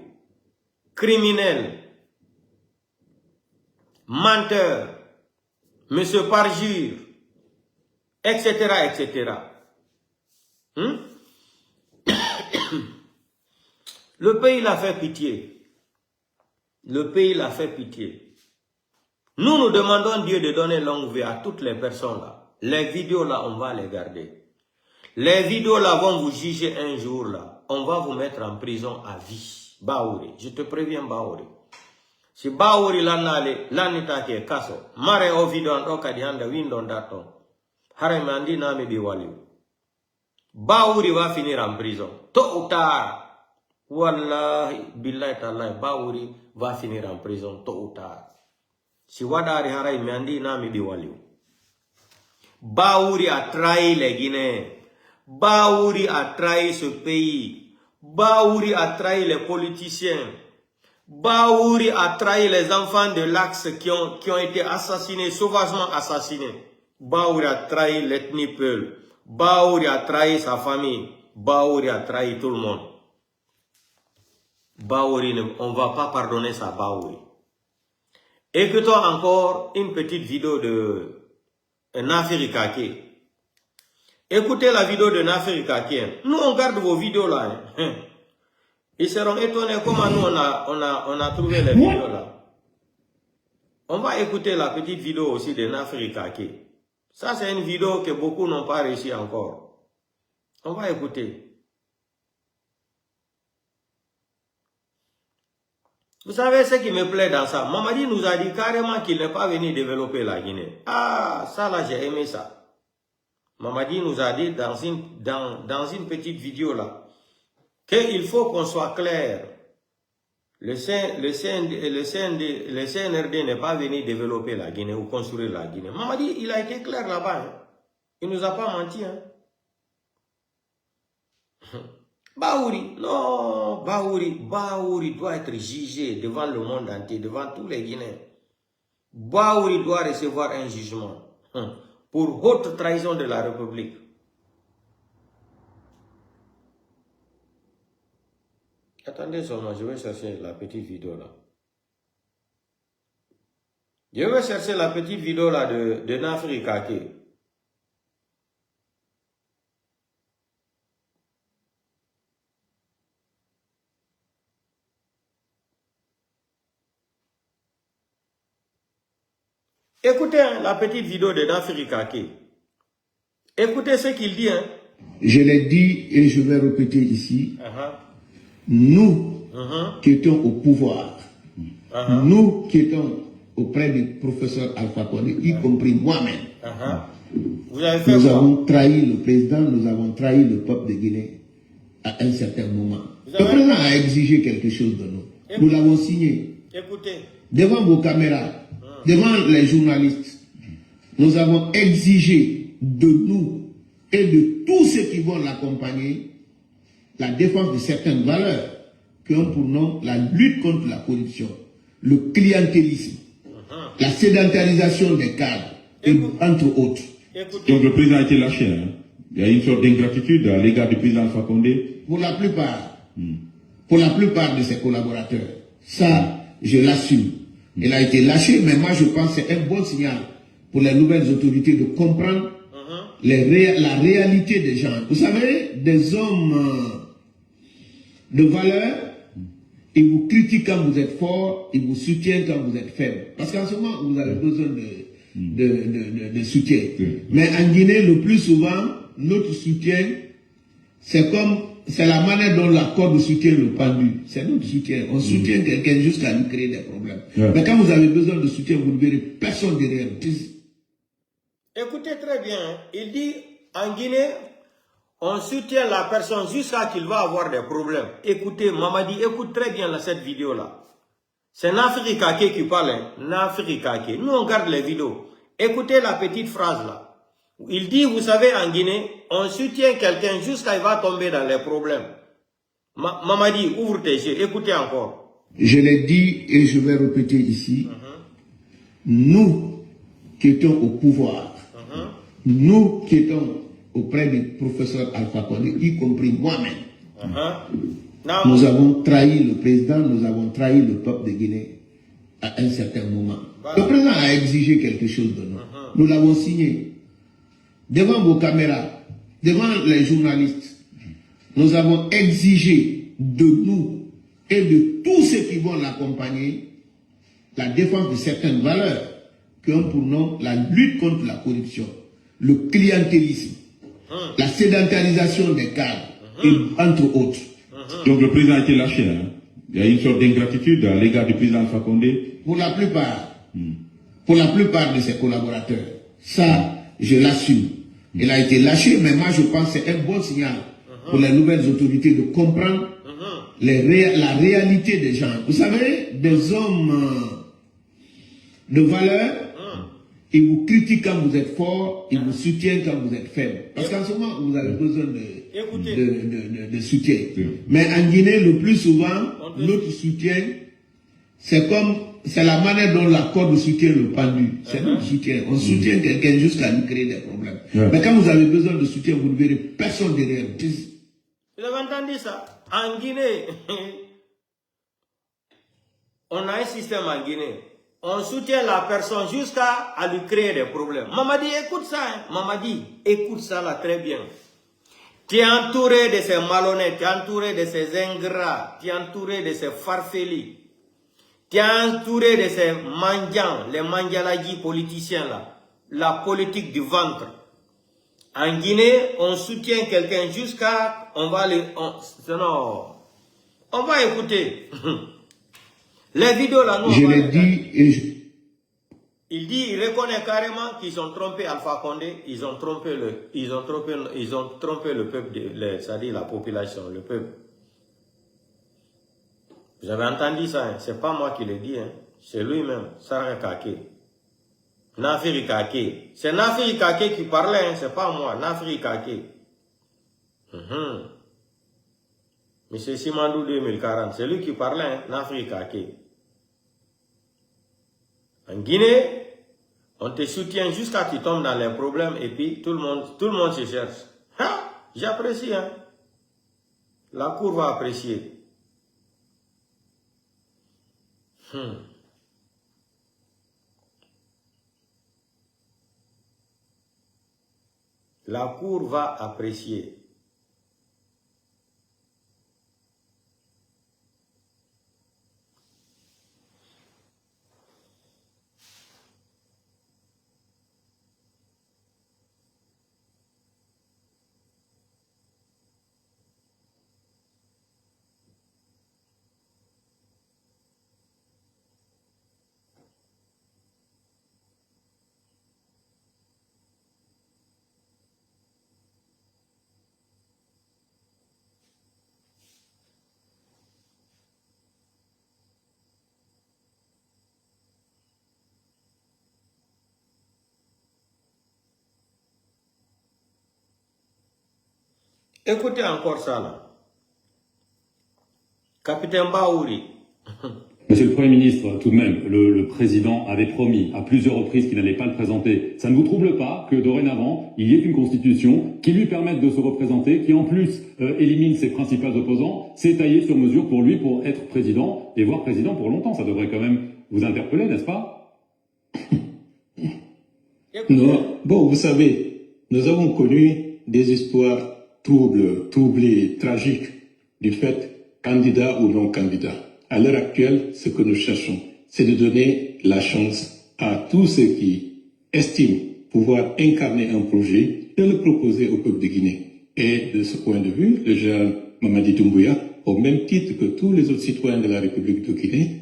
criminel, menteur, Monsieur Parjure, etc., etc. Le pays l'a fait pitié. Le pays l'a fait pitié. Nous demandons Dieu de donner longue vie à toutes les personnes là. Les vidéos là, on va les garder. Les vidéos là vont vous juger un jour là. On va vous mettre en prison à vie. Baouri, je te préviens Baouri. Si Baouri l'anita ke kaso, mare o video en oka di handa windon daton. Hare mandi nami bi wali. Baouri va finir en prison. Tôt ou tard. Wallahi, billahi tallahi, Baouri va finir en prison tôt ou tard. Si wadari haray mandi nami bi wali. Baouri a trahi les Guinéens. Baouri a trahi ce pays. Baouri a trahi les politiciens. Baouri a trahi les enfants de l'Axe qui ont été assassinés, sauvagement assassinés. Baouri a trahi l'ethnie Peul. Baouri a trahi sa famille. Baouri a trahi tout le monde. Baouri, on ne va pas pardonner ça, Baouri. Écoutons encore une petite vidéo de Nafiri Kake. Écoutez la vidéo de Nafiri Kake. Nous, on garde vos vidéos là. Ils seront étonnés comment nous, on a trouvé les vidéos là. On va écouter la petite vidéo aussi de Nafiri Kake. Ça, c'est une vidéo que beaucoup n'ont pas réussi encore. On va écouter. Vous savez ce qui me plaît dans ça? Mamadi nous a dit carrément qu'il n'est pas venu développer la Guinée. Ah, ça là, j'ai aimé ça. Mamadi nous a dit dans une petite vidéo là, qu'il faut qu'on soit clair. Le CNRD n'est pas venu développer la Guinée ou construire la Guinée. Mamadi, il a été clair là-bas. Hein. Il ne nous a pas menti. Hein. Baouri, non, Baouri doit être jugé devant le monde entier, devant tous les Guinéens. Baouri doit recevoir un jugement pour haute trahison de la République. Attendez seulement, je vais chercher la petite vidéo là. Je vais chercher la petite vidéo là de Nafiri Kake. Écoutez hein, la petite vidéo de Nafiri Kake. Écoutez ce qu'il dit. Hein. Je l'ai dit et je vais répéter ici. Nous qui étions au pouvoir, nous qui étions auprès du professeur Alpha Condé, y compris moi-même, nous avons trahi le président, nous avons trahi le peuple de Guinée à un certain moment. Le président a exigé quelque chose de nous. Nous l'avons signé. Écoutez. Devant vos caméras, devant les journalistes, nous avons exigé de nous et de tous ceux qui vont l'accompagner la défense de certaines valeurs qui ont pour nom la lutte contre la corruption, le clientélisme, la sédentarisation des cadres, entre autres. Donc le président a été lâché. Hein. Il y a une sorte d'ingratitude à l'égard du président Alpha Condé. Pour la plupart de ses collaborateurs. Ça, je l'assume. Il a été lâché, mais moi je pense que c'est un bon signal pour les nouvelles autorités de comprendre la réalité des gens. Vous savez, des hommes de valeur, ils vous critiquent quand vous êtes fort, ils vous soutiennent quand vous êtes faible. Parce qu'en ce moment, vous avez besoin de soutien. Mais en Guinée, le plus souvent, notre soutien, c'est la manière dont la corde soutient le pendu. C'est notre soutien. On soutient quelqu'un jusqu'à lui créer des problèmes. Mais quand vous avez besoin de soutien, vous ne verrez personne derrière. Écoutez très bien. Il dit, en Guinée, on soutient la personne jusqu'à qu'il va avoir des problèmes. Écoutez, Mamadi, écoute très bien cette vidéo-là. C'est Nafiri Kake qui parle. Hein? Nafiri Kake. Nous, on garde les vidéos. Écoutez la petite phrase là. Il dit, vous savez, en Guinée, on soutient quelqu'un jusqu'à qu'il va tomber dans les problèmes. Mamadi, ouvre tes yeux. Écoutez encore. Je l'ai dit et je vais répéter ici. Nous qui étions au pouvoir, nous qui étions auprès du professeur Alpha Condé, y compris moi-même, nous avons trahi le président, nous avons trahi le peuple de Guinée à un certain moment. Le président a exigé quelque chose de nous. Nous l'avons signé. Devant vos caméras, devant les journalistes, nous avons exigé de nous et de tous ceux qui vont l'accompagner la défense de certaines valeurs qui ont pour nom la lutte contre la corruption, le clientélisme, la sédentarisation des cadres, et entre autres. Donc le président a été lâché. Hein. Il y a une sorte d'ingratitude à l'égard du président Alpha Condé. Pour la plupart de ses collaborateurs, ça, je l'assume. Il a été lâché, mais moi je pense que c'est un bon signal pour les nouvelles autorités de comprendre la réalité des gens. Vous savez, des hommes de valeur, ils vous critiquent quand vous êtes fort, ils vous soutiennent quand vous êtes faible. Parce qu'en ce moment, vous avez besoin de soutien. Mais en Guinée, le plus souvent, notre soutien, c'est la manière dont la corde soutient le pendu. C'est notre soutien. On soutient quelqu'un jusqu'à lui créer des problèmes. Mais quand vous avez besoin de soutien, vous ne verrez personne derrière. Vous avez entendu ça? En Guinée, on a un système en Guinée. On soutient la personne jusqu'à lui créer des problèmes. Mamadi, écoute ça. Hein. Mamadi, écoute ça là très bien. Tu es entouré de ces malhonnêtes, tu es entouré de ces ingrats, tu es entouré de ces farfelis. Tu es entouré de ces mendiants, les mandialadji politiciens là. La politique du ventre. En Guinée, on soutient quelqu'un jusqu'à... On va écouter. Les vidéos là, nous... Je l'ai dit et il reconnaît carrément qu'ils ont trompé Alpha Condé, ils ont trompé le peuple, c'est-à-dire la population, le peuple. Vous avez entendu ça, hein? C'est pas moi qui l'ai dit, hein? C'est lui-même, Sarah Kake. Nafiri Kake. C'est Nafiri Kake qui parlait, hein? C'est pas moi, Nafiri Kake. Monsieur Simandou 2040, c'est lui qui parlait, hein? Nafiri Kake. En Guinée, on te soutient jusqu'à ce que tu tombes dans les problèmes et puis tout le monde se cherche. J'apprécie, hein? La cour va apprécier. La cour va apprécier. Écoutez encore ça là. Capitaine Baouri. Monsieur le Premier ministre, tout de même, le président avait promis à plusieurs reprises qu'il n'allait pas le présenter. Ça ne vous trouble pas que dorénavant, il y ait une constitution qui lui permette de se représenter, qui en plus élimine ses principaux opposants, c'est taillé sur mesure pour lui pour être président et voire président pour longtemps. Ça devrait quand même vous interpeller, n'est-ce pas? Non. Bon, vous savez, nous avons connu des histoires troublées, tragiques, du fait candidat ou non candidat. À l'heure actuelle, ce que nous cherchons, c'est de donner la chance à tous ceux qui estiment pouvoir incarner un projet, de le proposer au peuple de Guinée. Et de ce point de vue, le général Mamadi Doumbouya, au même titre que tous les autres citoyens de la République de Guinée,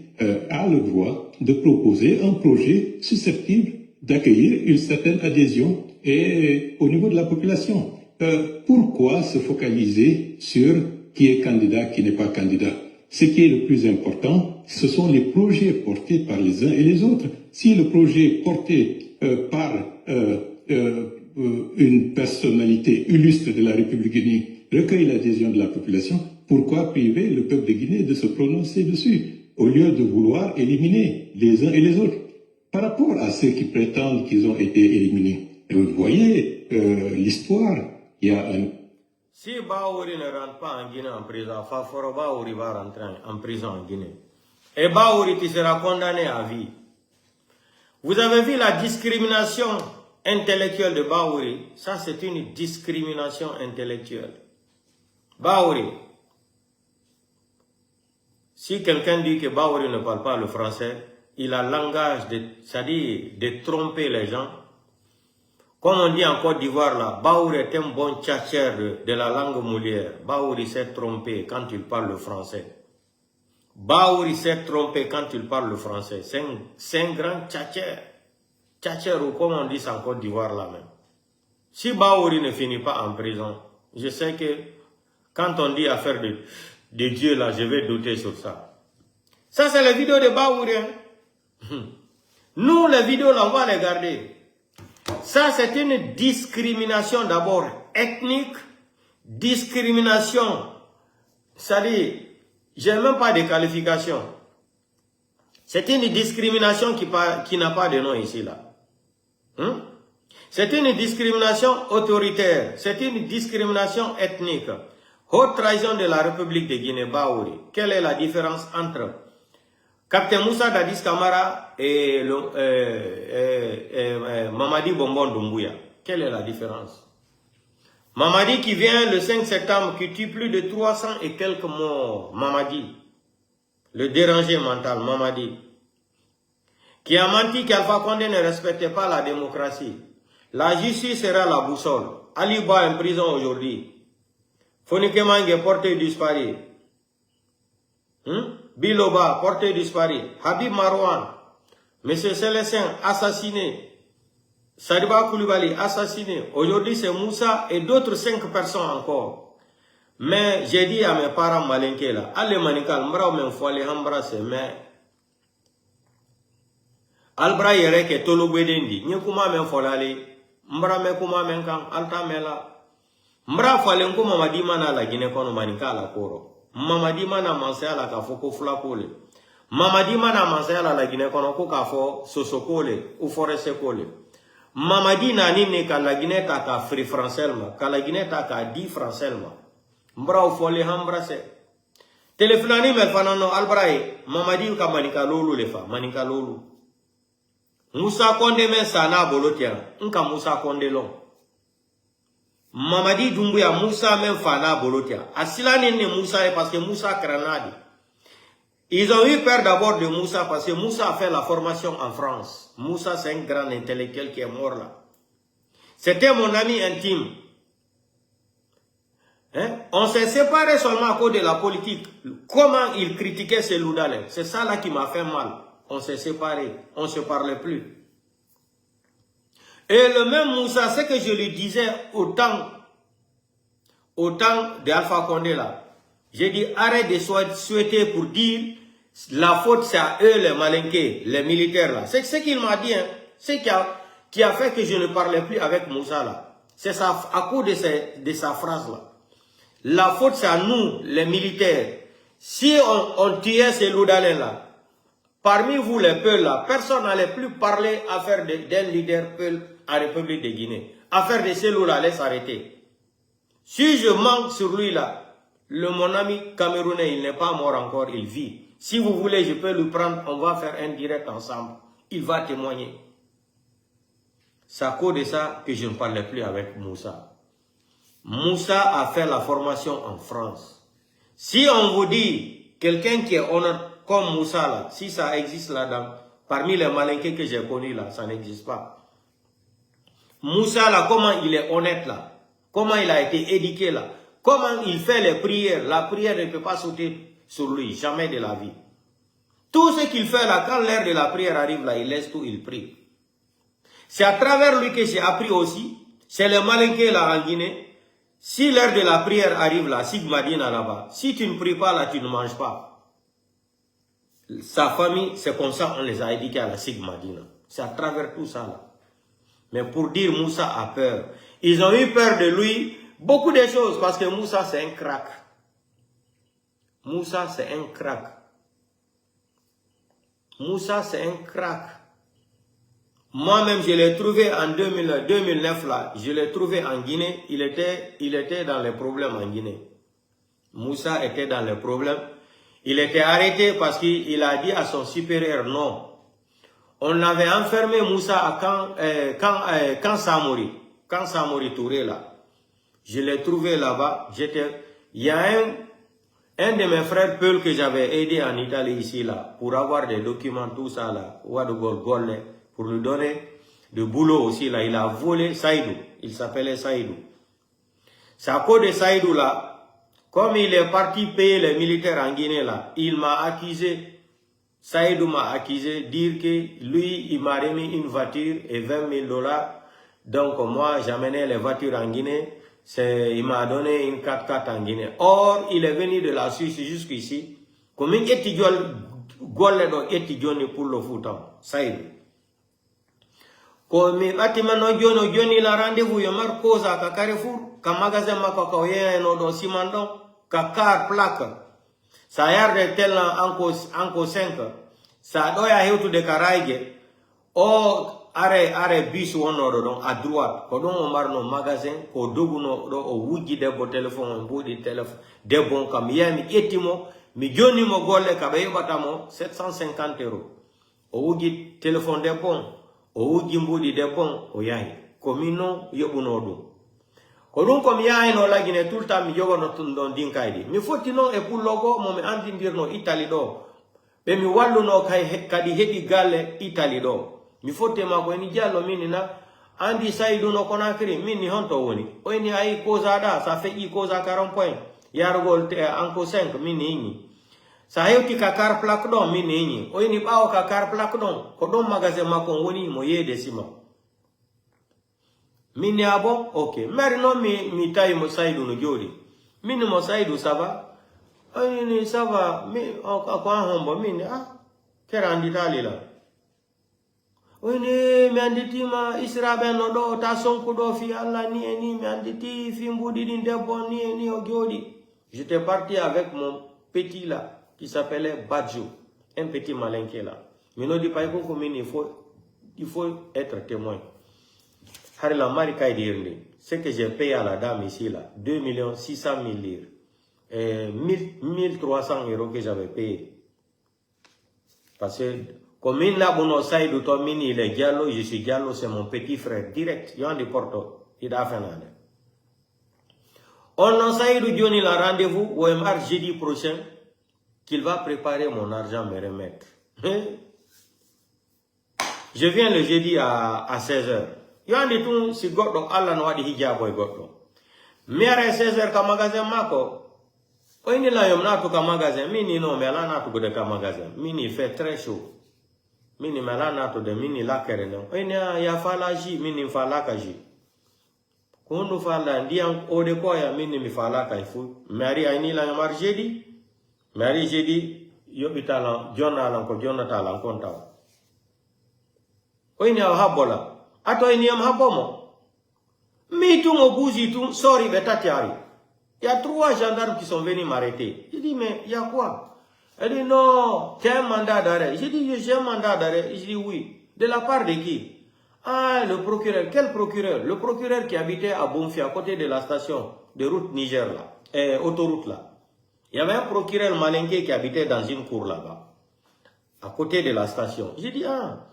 a le droit de proposer un projet susceptible d'accueillir une certaine adhésion et au niveau de la population. Pourquoi se focaliser sur qui est candidat, qui n'est pas candidat? Ce qui est le plus important, ce sont les projets portés par les uns et les autres. Si le projet est porté par une personnalité illustre de la République de Guinée recueille l'adhésion de la population, pourquoi priver le peuple de Guinée de se prononcer dessus, au lieu de vouloir éliminer les uns et les autres? Par rapport à ceux qui prétendent qu'ils ont été éliminés, vous voyez l'histoire, il y a un... Si Baouri ne rentre pas en Guinée en prison, Faforo Baouri va rentrer en prison en Guinée. Et Baouri qui sera condamné à vie. Vous avez vu la discrimination intellectuelle de Bahouri, ça c'est une discrimination intellectuelle. Bahouri, si quelqu'un dit que Bahouri ne parle pas le français, il a le langage, c'est-à-dire de tromper les gens. Comme on dit en Côte d'Ivoire là, Bahouri est un bon tchatcher de la langue moulière. Bahouri s'est trompé quand il parle le français. Bahouri s'est trompé quand il parle le français. C'est un grand tchatcher. Tchatcher ou comme on dit en Côte d'Ivoire là même. Si Bahouri ne finit pas en prison, je sais que quand on dit affaire de Dieu là, je vais douter sur ça. Ça c'est les vidéos de Bahouri. Hein? Nous les vidéos là, on va les garder. Ça c'est une discrimination d'abord ethnique, discrimination, c'est-à-dire, j'ai même pas de qualification. C'est une discrimination qui n'a pas de nom ici là. C'est une discrimination autoritaire, c'est une discrimination ethnique. Haute trahison de la République de Guinée-Bahouri. Quelle est la différence entre Captain Moussa Dadis Camara et Mamadi Bonbon Doumbouya? Quelle est la différence? Mamadi qui vient le 5 septembre, qui tue plus de 300 et quelques morts. Mamadi, le dérangé mental, Mamadi, qui a menti qu'Alpha Condé ne respectait pas la démocratie. La justice sera la boussole. Ali Ba en prison aujourd'hui. Fonike Mange porté disparu. Biloba porté disparu. Habib Marouane, M. Célestin assassiné. Sadiba Koulibaly assassiné. Aujourd'hui c'est Moussa et d'autres 5 personnes encore. Mais j'ai dit à mes parents malinqués là, allez manikal, m'bra men foale hambra se mais albra yere ke tolo gwedendi, nye kuma men folale, m'bra me kuma men kan, alta mela. M'bra foale nko Mamadi mana la Guinée kono manikala koro. Mamadi mana mansaya la kafoko flakole. Mamadi mana mansaya la Guinée kono ko kafo sosokole ou forese kole. Mamadi nani ne ka la Guinée ta ka free français ma, ka la Guinée ta ka 10 français ma. Mbra ou fole hambra se. Teleflani me fanano albrae, Mamadi ka manika lolu le fa, manika lolu. Moussa Condé men sana bolotia, nka Moussa Condé long. Mamadi Doumbouya Moussa men fana bolotia. Asila ne Moussa parce que Moussa Granadi. Ils ont eu peur d'abord de Moussa parce que Moussa a fait la formation en France. Moussa c'est un grand intellectuel qui est mort là. C'était mon ami intime. Hein? On s'est séparés seulement à cause de la politique. Comment il critiquait ces Loudalais. C'est ça là qui m'a fait mal. On s'est séparés. On ne se parlait plus. Et le même Moussa, c'est que je lui disais au temps d'Alpha Condé là. J'ai dit arrête de souhaiter pour dire la faute c'est à eux les malinqués, les militaires là. C'est ce qu'il m'a dit. Hein. C'est qui a fait que je ne parlais plus avec Moussa là. C'est à cause de sa phrase là. La faute c'est à nous les militaires. Si on tuait ces Loudalais là, parmi vous les Peuls là, personne n'allait plus parler affaire d'un leader Peul en République de Guinée. Affaire de ces Loudalais allait s'arrêter. Si je manque sur lui là, mon ami camerounais, il n'est pas mort encore, il vit. Si vous voulez, je peux le prendre, on va faire un direct ensemble. Il va témoigner. C'est à cause de ça que je ne parlais plus avec Moussa. Moussa a fait la formation en France. Si on vous dit, quelqu'un qui est honnête comme Moussa là, si ça existe là-dedans, parmi les malinqués que j'ai connus là, ça n'existe pas. Moussa là, comment il est honnête là, comment il a été éduqué là, comment il fait les prières, la prière ne peut pas sauter sur lui, jamais de la vie. Tout ce qu'il fait là, quand l'heure de la prière arrive là, il laisse tout, il prie. C'est à travers lui que j'ai appris aussi, c'est les malinqués là en Guinée. Si l'heure de la prière arrive là, Sigmadina là-bas, si tu ne pries pas là, tu ne manges pas. Sa famille, c'est comme ça on les a éduqués à la Sigmadina. C'est à travers tout ça là. Mais pour dire Moussa a peur, ils ont eu peur de lui, beaucoup de choses, parce que Moussa c'est un crack. Moussa c'est un crack. Moussa c'est un crack. Moi-même, je l'ai trouvé en 2009 là, je l'ai trouvé en Guinée, il était dans les problèmes en Guinée. Moussa était dans les problèmes. Il était arrêté parce qu'il a dit à son supérieur non. On avait enfermé Moussa à Camp Samori. Camp Samori Touré là. Je l'ai trouvé là-bas. Il y a un de mes frères Peul que j'avais aidé en Italie ici là, pour avoir des documents, tout ça là, pour lui donner de boulot aussi là. Il a volé Saïdou. Il s'appelait Saïdou. C'est à cause de Saïdou là, comme il est parti payer les militaires en Guinée là, il m'a accusé, Saïdou m'a accusé, dire que lui, il m'a remis une voiture et 20 000 $. Donc moi, j'amenais les voitures en Guinée. Il m'a donné une 4x4 en Guinée. Or, il est venu de la Suisse jusqu'ici. Comme il est pour le foutant. Saïdou. Comme il a rendez-vous, il y a un cause à Carrefour, qu'un magasin m'a cocoyé un cimandon, qu'un car plaque. Ça y a tel en 5. Ça doit y avoir de Caraïgue. Or, arrêt bus wono à droite ko don o marno magasin ko doguno do o wujji debbo téléphone mbudi téléphone debbo kam yami ettimo mi joni mo golle ka be yobatamo 750 €. O wujji téléphone debbo o wujji mbudi debbo o yahi ko minno yobuno dum ko dum ko mi yahi no lagine tout le temps mi jogono tun don dinkaydi mi foti non e pour logo mo mi andindirno Italie do be mi walluno kadi hebi galle Italie do. Mi fotte ma ko ni jallo mini na andi Saïdou no Conakry mini honto woni o ni ay cosa da ça fait i cosa 40 points yargol anko 5 mini ni sa hewti ka car plaque don mini ni o ni bawo ka car plaque don ko don magasin ma ko woni mo yede sima mini abo ok mari no mi tay mo Saïdou no jodi mini mo Saïdou ça va o ni ça va mi ko hombo mini kera andi tali la. Oni mi anditi ma Israel no do ta sonko do fi Allah ni eni mi anditi fi mbudi din debbo ni eni o giodi. J'étais parti avec mon petit là qui s'appelait Badjo, un petit malinqué là. Mais non dit pas qu'on il faut être témoin. Har la marika dirne. Ce que j'ai payé à la dame ici là, 2 600 000 lire. 1300 € que j'avais payé. Parce que comme il n'a pas Saïdou Tomini, il est Diallo, je suis Diallo, c'est mon petit frère direct. Il y a un Porto, il a fait un. On a Saïdou Dioni la rendez-vous au MR jeudi prochain qu'il va préparer mon argent me remettre. Je viens le jeudi à 16h. Il y a un tout si Goddo Allah no di hijab boy Goddo. Mais à 16h ka magasin mako. Oini la yom na to ka magasin, mini no me la na to de ka magasin. Mini fait très chaud. Mini malana to de mini la kereno. Enya ya fala ji mini fala ka ji. Kondo fala ndian ode ko ya mini mi fala ka fu. Mari aini la mar jeudi. Mari jeudi yo bitala jona lan ko jona tala konta. Enya habola. Ato eni am habomo. Mi tu mo buzi tu sorry betatiari. Il y a 3 gendarmes qui sont venus m'arrêter. Je dis mais il y a quoi? Elle dit non, tu as un mandat d'arrêt. J'ai dit j'ai un mandat d'arrêt. Je dis oui. De la part de qui? Ah, le procureur. Quel procureur? Le procureur qui habitait à Bonfi, à côté de la station de route Niger là, autoroute là. Il y avait un procureur malinqué qui habitait dans une cour là-bas, à côté de la station. J'ai dit ah,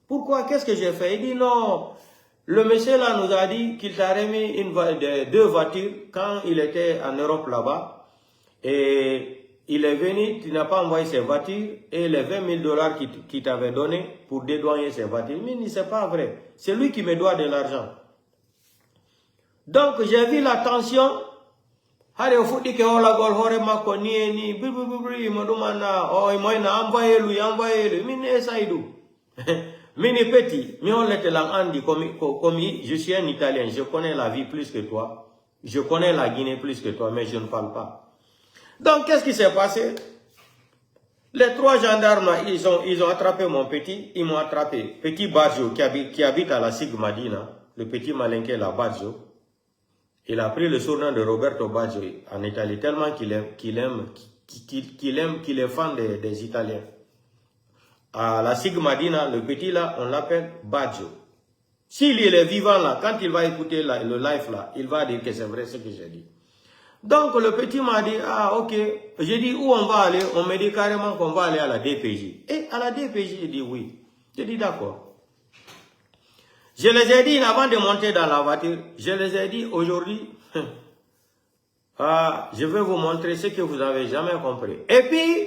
pourquoi? Qu'est-ce que j'ai fait? Il dit non. Le monsieur là nous a dit qu'il t'a remis 2 voitures quand il était en Europe là-bas. Et il est venu, tu n'as pas envoyé ses voitures et les 20 000 $ qu'il t'avait donné pour dédouaner ses voitures. Mais c'est pas vrai. C'est lui qui me doit de l'argent. Donc j'ai vu la tension. Il me demande, envoyé lui. Mini Saïdou. Mini petit. Mais on l'était là, comme je suis un Italien, je connais la vie plus que toi. Je connais la Guinée plus que toi, mais je ne parle pas. Donc, qu'est-ce qui s'est passé? Les 3 gendarmes, ils ont attrapé mon petit, ils m'ont attrapé. Petit Badjo, qui habite à la Sigmadina, le petit malinqué là, Badjo. Il a pris le surnom de Roberto Badjo en Italie, tellement qu'il est fan des Italiens. À la Sigmadina, le petit là, on l'appelle Badjo. S'il est vivant là, quand il va écouter le live là, il va dire que c'est vrai ce que j'ai dit. Donc le petit m'a dit, ah ok, j'ai dit où on va aller, on me dit carrément qu'on va aller à la DPJ. Et à la DPJ, il dit oui. Je dis d'accord. Je les ai dit avant de monter dans la voiture, je les ai dit aujourd'hui, je vais vous montrer ce que vous n'avez jamais compris. Et puis,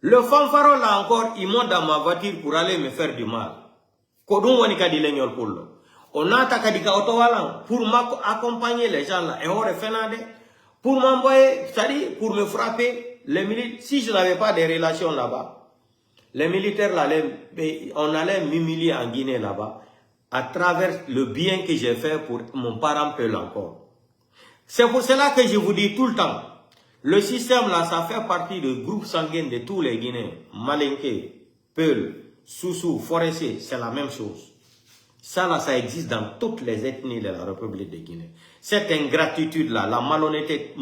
le fanfaron là encore, il monte dans ma voiture pour aller me faire du mal. On a attaqué pour m'accompagner les gens là, et on pour m'envoyer, c'est-à-dire pour me frapper, les militaires, si je n'avais pas de relations là-bas, les militaires là, on allait m'humilier en Guinée là-bas, à travers le bien que j'ai fait pour mon parent Peul encore. C'est pour cela que je vous dis tout le temps, le système là, ça fait partie du groupe sanguin de tous les Guinéens. Malinké, Peul, Soussou, Forestier, c'est la même chose. Ça là, ça existe dans toutes les ethnies de la République de Guinée. Cette ingratitude-là, la malhonnêteté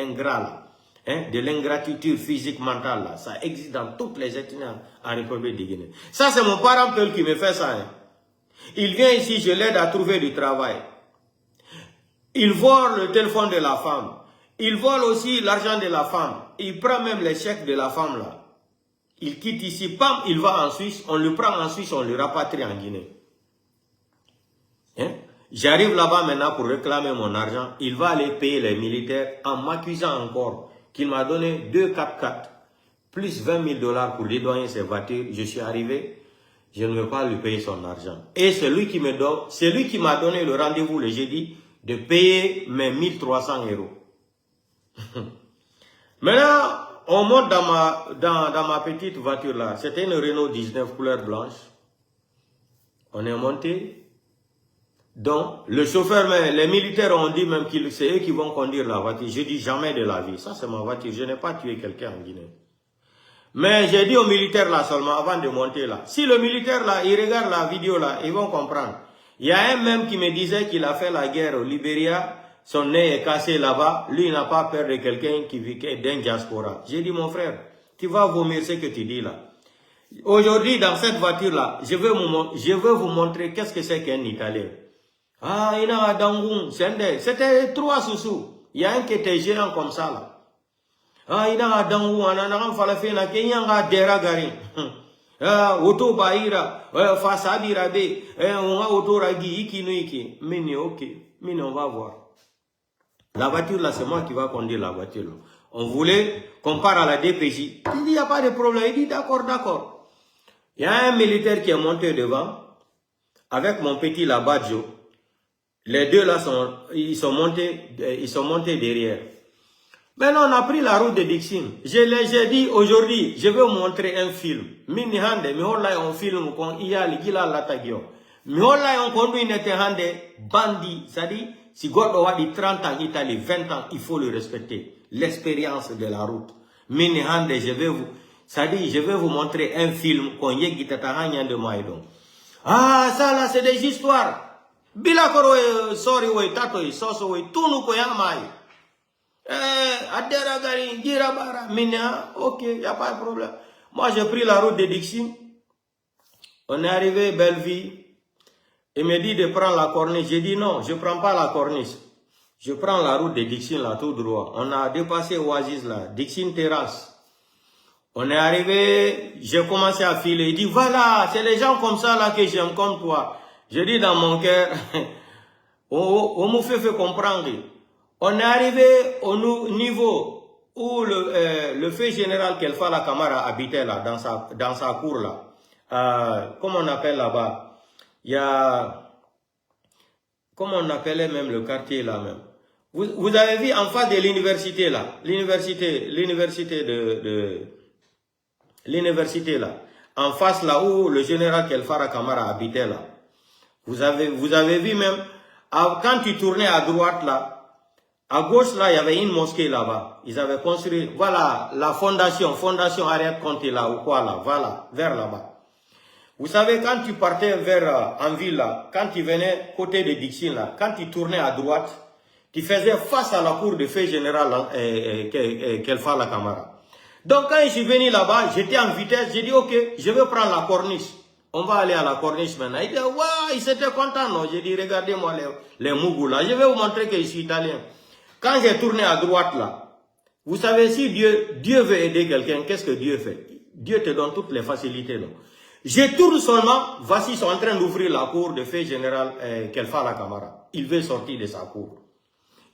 ingrat là, de l'ingratitude physique, mentale là, ça existe dans toutes les ethnies en République de Guinée. Ça, c'est mon parent Peul qui me fait ça. Il vient ici, je l'aide à trouver du travail. Il vole le téléphone de la femme. Il vole aussi l'argent de la femme. Il prend même les chèques de la femme là. Il quitte ici, pam, il va en Suisse. On le prend en Suisse, on le rapatrie en Guinée. J'arrive là-bas maintenant pour réclamer mon argent. Il va aller payer les militaires en m'accusant encore qu'il m'a donné 2 4x4 plus 20 000 $ pour dédouaner ses voitures. Je suis arrivé, je ne veux pas lui payer son argent. Et c'est lui qui me donne, c'est lui qui m'a donné le rendez-vous le jeudi de payer mes 1300 €. Maintenant, on monte dans ma petite voiture là. C'était une Renault 19 couleur blanche. On est monté. Donc, le chauffeur, les militaires ont dit même que c'est eux qui vont conduire la voiture. Je dis jamais de la vie. Ça, c'est ma voiture. Je n'ai pas tué quelqu'un en Guinée. Mais j'ai dit aux militaires là seulement avant de monter là. Si le militaire là, il regarde la vidéo là, ils vont comprendre. Il y a un même qui me disait qu'il a fait la guerre au Libéria. Son nez est cassé là-bas. Lui, il n'a pas peur de quelqu'un qui vit d'un diaspora. J'ai dit, mon frère, tu vas vomir ce que tu dis là. Aujourd'hui, dans cette voiture là, je veux vous montrer qu'est-ce que c'est qu'un Italien. Ah, il y a un dangoum, c'était 3 sous. Il y a un qui était géant comme ça là. Ah, il y a un dangoum, on a un falafel, il y a un deragari. Ah, auto baira, fasabira be, on a auto ragi, iki. Mini, ok. Mini, on va voir. La voiture là, c'est moi qui va conduire la voiture là. On voulait qu'on parte à la DPJ. Il dit, il n'y a pas de problème. Il dit, d'accord. Il y a un militaire qui est monté devant, avec mon petit Labadjo. Les deux là, ils sont montés derrière. Maintenant, on a pris la route de Dixon. J'ai dit aujourd'hui, je vais vous montrer un film. Mini hande, mi holla on film kon iya ligila latagio. Mi holla on conduit une hande bandi, c'est-à-dire si Gordo a dit 30 ans, Italie, 20 ans, il faut le respecter. L'expérience de la route. Mini hande, je vais vous montrer un film qu'on y est de Maïdon. Ah, ça là, c'est des histoires. Bila koro sorry we tato soso we tunu ko yamai. Adera gari gira bara mina, ok, y a pas de problème. Moi j'ai pris la route de Dixon. On est arrivé Belleville. Il me dit de prendre la corniche. J'ai dit non, je prends pas la corniche. Je prends la route de Dixon là tout droit. On a dépassé Oasis là, Dixon Terrasse. On est arrivé, j'ai commencé à filer. Il dit voilà, c'est les gens comme ça là que j'aime comme toi. Je dis dans mon cœur, on me fait comprendre. On est arrivé au niveau où le fait général Kelfala Kamara habitait là, dans sa cour là. Comment on appelle là-bas? Il y a, comment on appelait même le quartier là même? Vous avez vu en face de l'université là, l'université là, en face là où le général Kelfala Kamara habitait là. Vous avez vu même, quand tu tournais à droite là, à gauche là, il y avait une mosquée là-bas. Ils avaient construit, voilà, la fondation Ariat Conté là, ou quoi là, voilà, vers là-bas. Vous savez, quand tu partais vers, en ville là, quand tu venais côté de Dixon là, quand tu tournais à droite, tu faisais face à la cour de feu général Kelfala Kamara. Donc quand je suis venu là-bas, j'étais en vitesse, j'ai dit ok, je vais prendre la corniche. On va aller à la corniche maintenant. Il dit, waouh, il s'était content, non? J'ai dit, regardez-moi les mougous là. Je vais vous montrer que je suis italien. Quand j'ai tourné à droite là, vous savez, si Dieu veut aider quelqu'un, qu'est-ce que Dieu fait? Dieu te donne toutes les facilités, non? Je tourne seulement, voici, ils sont en train d'ouvrir la cour de fait général Kelfa la Camara. Il veut sortir de sa cour.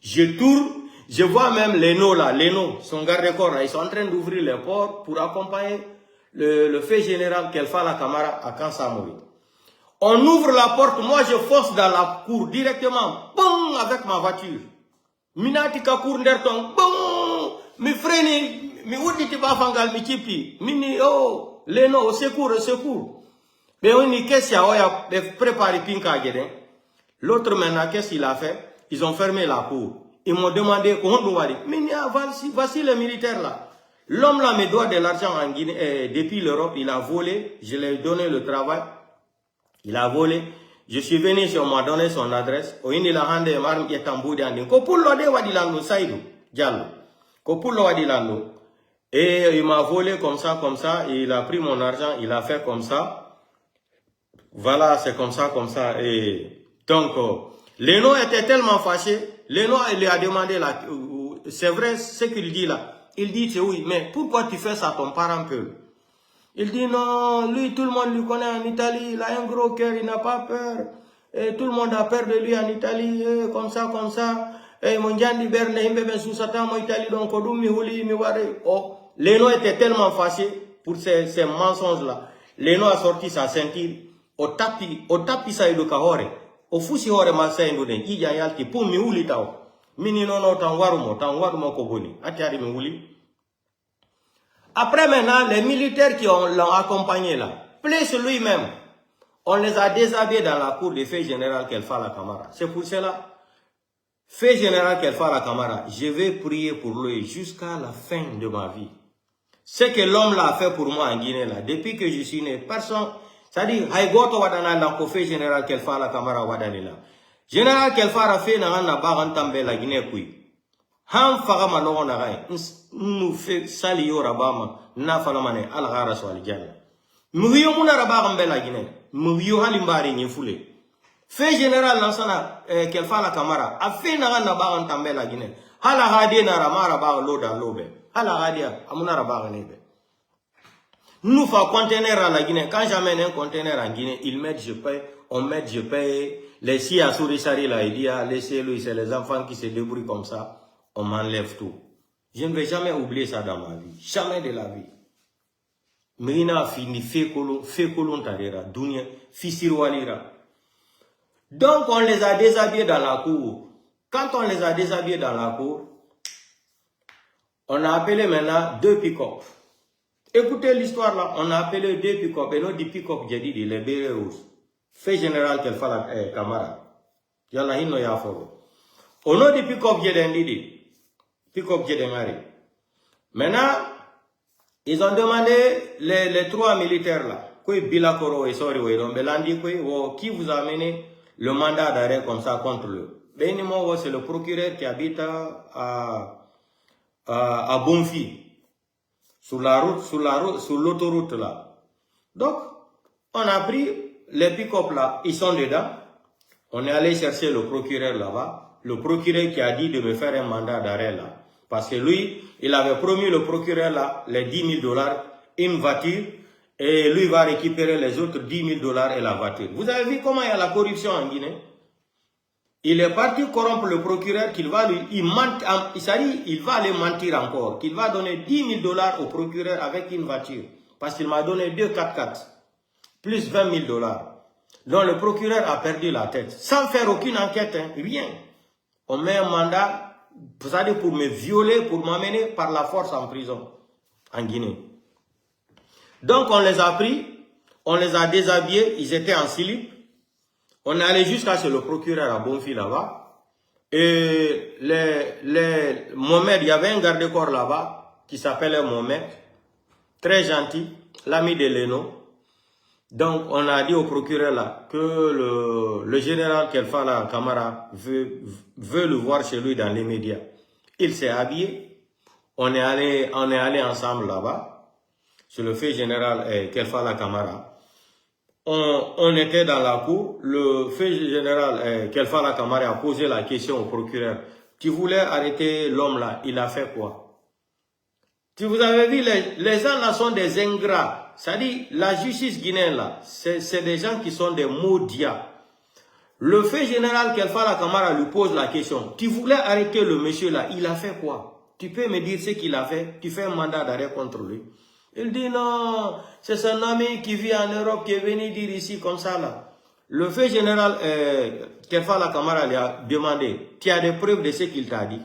Je tourne, je vois même Leno là, Leno, son garde-corps là, ils sont en train d'ouvrir les portes pour accompagner le fait général Kelfa la Camara à Kansamori. On ouvre la porte, moi je force dans la cour directement, boum, avec ma voiture. Minati ka cour nderton, boum, mi freni, mi uditi ba fangal mi chipi, mini oh, Leno, au secours, au secours. Mais on dit qu'est-ce qu'il y a, on a préparé Pinka Guédin. L'autre maintenant, qu'est-ce qu'il a fait? Ils ont fermé la cour. Ils m'ont demandé, voici les militaires là. L'homme là me doit de l'argent en Guinée, depuis l'Europe, il a volé, je lui ai donné le travail, il a volé. Je suis venu, on m'a donné son adresse. Il a rendu un qui est en bout d'année. Kopullo de Wadilando, Saïdou, Diallo. Kopullo Wadilando. Et il m'a volé comme ça, et il a pris mon argent, il a fait comme ça. Voilà, c'est comme ça. Et donc, Leno était tellement fâché. Leno, il lui a demandé, c'est vrai ce qu'il dit là. Il dit, c'est oui, mais pourquoi tu fais ça à ton parent peu? Il dit, non, lui, tout le monde lui connaît en Italie, il a un gros cœur, il n'a pas peur. Et tout le monde a peur de lui en Italie, comme ça. Et mon Diandi Berne, il me sous Satan, en Italie, donc, oh. Leno était tellement fâché pour ces mensonges-là. Leno a sorti sa ceinture, au tapi sa ido kahore, au fusi hore masa indo den, ija yalti, pour mi huli tao. Mini nono tanwarumo koboni, atiari mi huli. Après maintenant, les militaires qui l'ont accompagné là, plus lui-même, on les a déshabillés dans la cour de fait général Kelfa la Camara. C'est pour cela, fait général Kelfa la Camara, je vais prier pour lui jusqu'à la fin de ma vie. Ce que l'homme l'a fait pour moi en Guinée là, depuis que je suis né, personne, c'est-à-dire, Haïgoto Wadana la fait général Kelfa la Camara Wadani là. Général Kelfa a fait na baran tambe la Guinée kui. Han fagama no na gai, nous fait sali yo rabama, na falamane al gara so al janna. Muriyo muna rabagam be la Guinée, muriyo halimbari ni foulé. Fait général lansana Kelfa la Camara a fait na baran tambe la Guinée. Hala hadi na ramara ba loda lobe. Hala hadia amuna rabaga nebe. Nous faisons conteneur à la Guinée. Quand j'amène un conteneur en Guinée, ils mettent, je paye, on met, je paye. Les si à Sourisari là, il dit, laissez-le, c'est les enfants qui se débrouillent comme ça. On m'enlève tout. Je ne vais jamais oublier ça dans ma vie. Jamais de la vie. Mérina fini, fait colon tarera, dunia, fisirwalira. Donc on les a déshabillés dans la cour. Quand on les a déshabillés dans la cour, on a appelé maintenant 2 pick-up. Écoutez l'histoire là, on a appelé 2 pick-up, et non 10 pick-up, j'ai dit, les bérets rouges. Fait général Kelfa la Camara. Yalla hino ya fogo. On a dit pick-up, j'ai dit, pick-up, j'ai démarré. Maintenant, ils ont demandé les 3 militaires là, quoi Bilakoro et Sori Wedon Belandi, qui vous a amené le mandat d'arrêt comme ça contre eux. Benimo, c'est le procureur qui habite à Bonfi. Sur l'autoroute là. Donc, on a pris les pick-up là, ils sont dedans. On est allé chercher le procureur là-bas. Le procureur qui a dit de me faire un mandat d'arrêt là. Parce que lui, il avait promis le procureur là, les $10 000, une voiture, et lui va récupérer les autres $10 000 et la voiture. Vous avez vu comment il y a la corruption en Guinée? Il est parti corrompre le procureur qu'il va lui, il va aller mentir encore, qu'il va donner $10 000 au procureur avec une voiture. Parce qu'il m'a donné 2 4x4, plus $20 000. Donc le procureur a perdu la tête, sans faire aucune enquête, hein, rien. On met un mandat, c'est-à-dire pour me violer, pour m'amener par la force en prison, en Guinée. Donc on les a pris, on les a déshabillés, ils étaient en slip. On est allé jusqu'à chez le procureur à Bonfi là-bas. Et Mohamed, il y avait un garde-corps là-bas qui s'appelait Mohamed. Très gentil, l'ami de Leno. Donc on a dit au procureur là que le général Kelfa la Camara veut le voir chez lui dans les médias. Il s'est habillé. On est allé ensemble là-bas. Sur le fait général Kelfa la Camara. On était dans la cour, le fait général Kelfa la Camara a posé la question au procureur. Tu voulais arrêter l'homme là, il a fait quoi? Si vous avez vu, les gens là sont des ingrats. ça dit, la justice guinéenne là, c'est des gens qui sont des maudits. Le fait général qu'Alpha Camara lui pose la question, tu voulais arrêter le monsieur là, il a fait quoi? Tu peux me dire ce qu'il a fait? Tu fais un mandat d'arrêt contre lui. Il dit non, c'est son ami qui vit en Europe qui est venu dire ici comme ça là. Le fait général qu'Alpha Camara lui a demandé, tu as des preuves de ce qu'il t'a dit?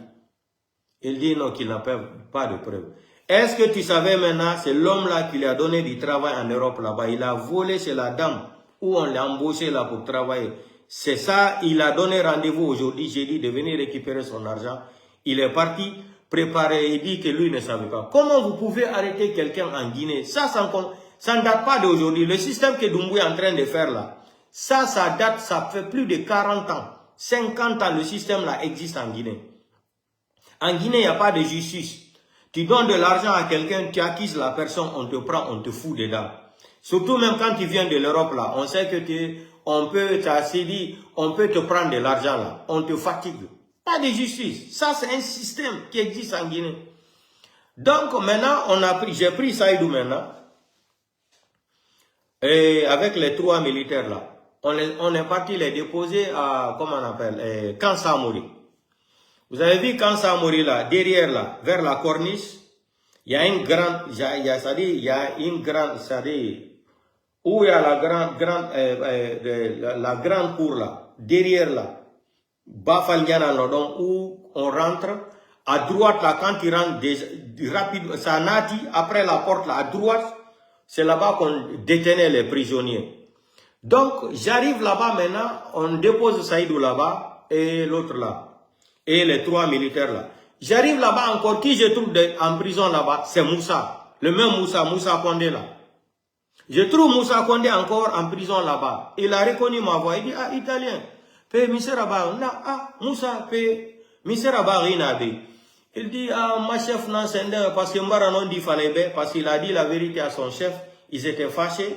Il dit non, qu'il n'a pas de preuves. Est-ce que tu savais maintenant, c'est l'homme là qui lui a donné du travail en Europe là-bas. Il a volé chez la dame où on l'a embauché là pour travailler. C'est ça, il a donné rendez-vous aujourd'hui, j'ai dit de venir récupérer son argent. Il est parti préparer et dit que lui ne savait pas. Comment vous pouvez arrêter quelqu'un en Guinée? Ça ne date pas d'aujourd'hui. Le système que Doumbouya est en train de faire là, ça date, ça fait plus de 40 ans. 50 ans, le système là existe en Guinée. En Guinée, il n'y a pas de justice. Tu donnes de l'argent à quelqu'un, tu acquises la personne, on te prend, on te fout dedans. Surtout même quand tu viens de l'Europe là, on sait que on peut te prendre de l'argent là, on te fatigue. Pas de justice. Ça c'est un système qui existe en Guinée. Donc maintenant, j'ai pris Saïdou maintenant, et avec les 3 militaires là, on est parti les déposer à, comment on appelle, Camp Samori. Vous avez vu Camp Samori là, derrière là, vers la corniche, il y a une grande, où il y a la grande cour là, derrière là, Bafalgana Lodon, où on rentre, à droite là, quand tu rentres, rapide, ça nati, après la porte là, à droite, c'est là-bas qu'on détenait les prisonniers. Donc, j'arrive là-bas maintenant, on dépose Saïdou là-bas, et l'autre là, et les 3 militaires là. J'arrive là-bas encore, qui je trouve en prison là-bas, c'est Moussa, le même Moussa Kondé là. Je trouve Moussa Kondé encore en prison là-bas. Il a reconnu ma voix. Il dit, ah, italien. Pe, Miseraba, ah, Moussa, pe, Miseraba, Rinabe. Il dit, ah, ma chef, non, c'est parce que Mbara non dit fallait, parce qu'il a dit la vérité à son chef. Ils étaient fâchés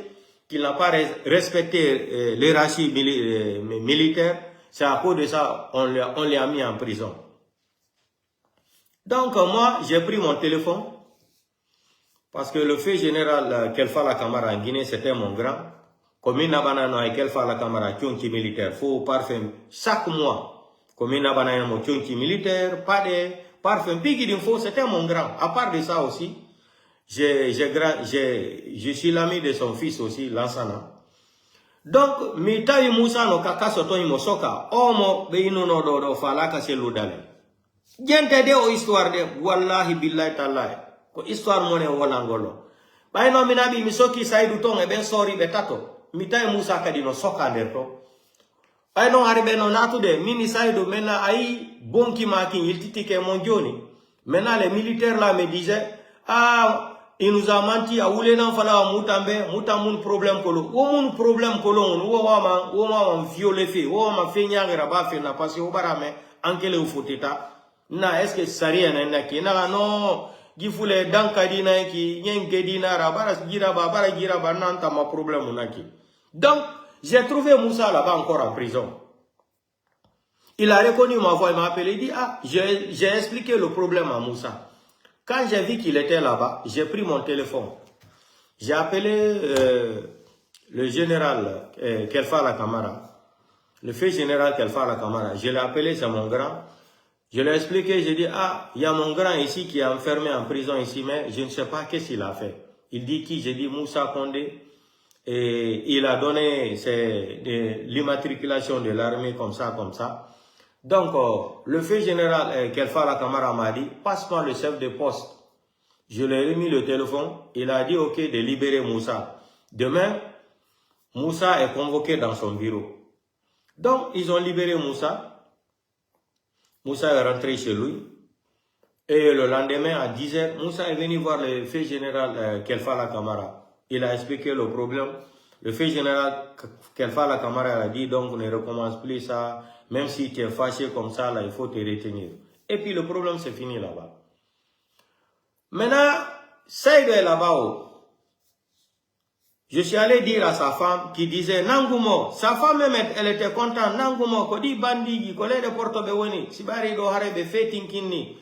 qu'il n'a pas respecté l'hierarchie militaire. C'est à cause de ça, on les a mis en prison. Donc, moi, j'ai pris mon téléphone. Parce que le fait général Kelfa Camara en Guinée, c'était mon grand. Comme il n'a pas de Kelfa Camara qui est militaire, faut parfum chaque mois. Comme il n'a pas de militaire, pas de parfum. Puis c'était mon grand. À part de ça aussi, je suis l'ami de son fils aussi, Lansana. Donc, mita Moussa no kaka soto imosoka, omo beino no do falaka se ludale. Gente de o histoire de wallahi billahi tallahi. Ko histoire mone wona ngolo. Bayno minabi misoki Saïdou ton e ben sori betato. Mita Moussa kadi no soka derto. Bayno aribe no natude mini Saïdou mena ai bonki maki il titike mondioni. Maintenant les militaires là me disaient ah il nous a menti, a oulé nan fala moutambe, moutamoun problème kolo. Ou moun problème kolo, ou wama violé fait, ou wama fait nyangera ba fait na parce que ou barame, ankele ou foteta. Na, est-ce que ça rien n'a ki? Na, non, gifoule danka dina ki, nyenge dina rabara giraba, nanta ma problème na ki. Donc, j'ai trouvé Moussa là-bas encore en prison. Il a reconnu ma voix, il m'a appelé, il dit, ah, j'ai expliqué le problème à Moussa. Quand j'ai vu qu'il était là-bas, j'ai pris mon téléphone. J'ai appelé le général Kelfa Camara. Le fait général Kelfa Camara. Je l'ai appelé, c'est mon grand. Je l'ai expliqué, j'ai dit, ah, il y a mon grand ici qui est enfermé en prison ici, mais je ne sais pas qu'est-ce qu'il a fait. Il dit qui? J'ai dit Moussa Kondé. Et il a donné l'immatriculation de l'armée comme ça. Donc, le fait général Kelfa Camara m'a dit, passe-moi le chef de poste. Je lui ai remis le téléphone. Il a dit, ok, de libérer Moussa. Demain, Moussa est convoqué dans son bureau. Donc, ils ont libéré Moussa. Moussa est rentré chez lui. Et le lendemain, à 10h, Moussa est venu voir le fait général Kelfa Camara. Il a expliqué le problème. Le fait général Kelfa Camara a dit, donc, ne recommence plus ça. Même si tu es fâché comme ça, là, il faut te retenir. Et puis le problème, c'est fini là-bas. Maintenant, Saïdou est là-bas. Je suis allé dire à sa femme qui disait, Nangumo, sa femme même, elle était contente. Nangumo, kodi bandigi, kole de porto beweni, sibari do harebe fetin kinni.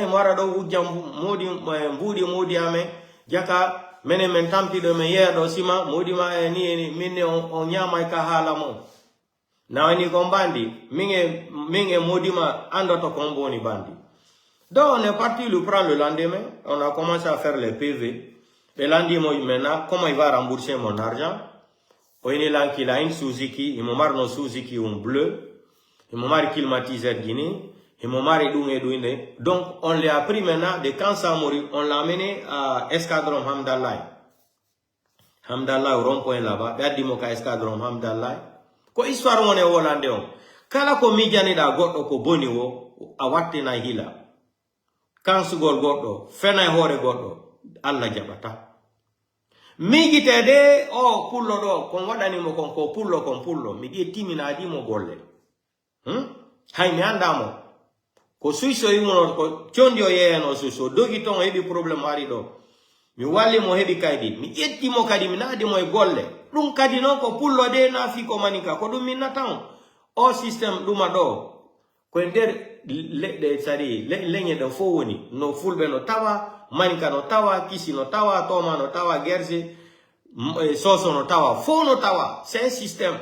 Mora do ujam modi ame, jaka mene men tampi do me yedo sima modima ni minne on nyama ka hala mo na wani kon bandi minge modima andoto kon boni bandi. Donc on est parti le prendre le lendemain, on a commencé à faire les PV. Le lendemain maintenant comment il va rembourser mon argent? On est là qu'il a une Suzuki, il m'a marre nos Suzuki en bleu, il m'a marre climatiseur Guinée. Donc, on l'a pris maintenant de Kansamori, on l'a amené à Escadron Hamdallah. Hamdallah au rond-point là-bas, Dadimoka Escadron Hamdallah. Ko histoire on est hollandais. Kala ko mijani da goddo ko boni wo a watte na hila. Kansugol goddo, fena hore goddo, Allah jabata. Migite de o pullo do kon wadani mo kon ko pullo mi di timina di mo golle. Hay mi andamo. Ko suiso yuno ko chondio ye no suso dogi ton hebi problem ari do mi wali mo hebi kaydi mi yetti mo kadi mi nadi mo e golle dum kadi non ko pullo de na fi ko manika ko dum min natan o system duma do ko nder le sari lenye do fo woni no fulbe no tawa manika no tawa kisi no tawa toma no tawa gerse soso no tawa fo no tawa c'est un système.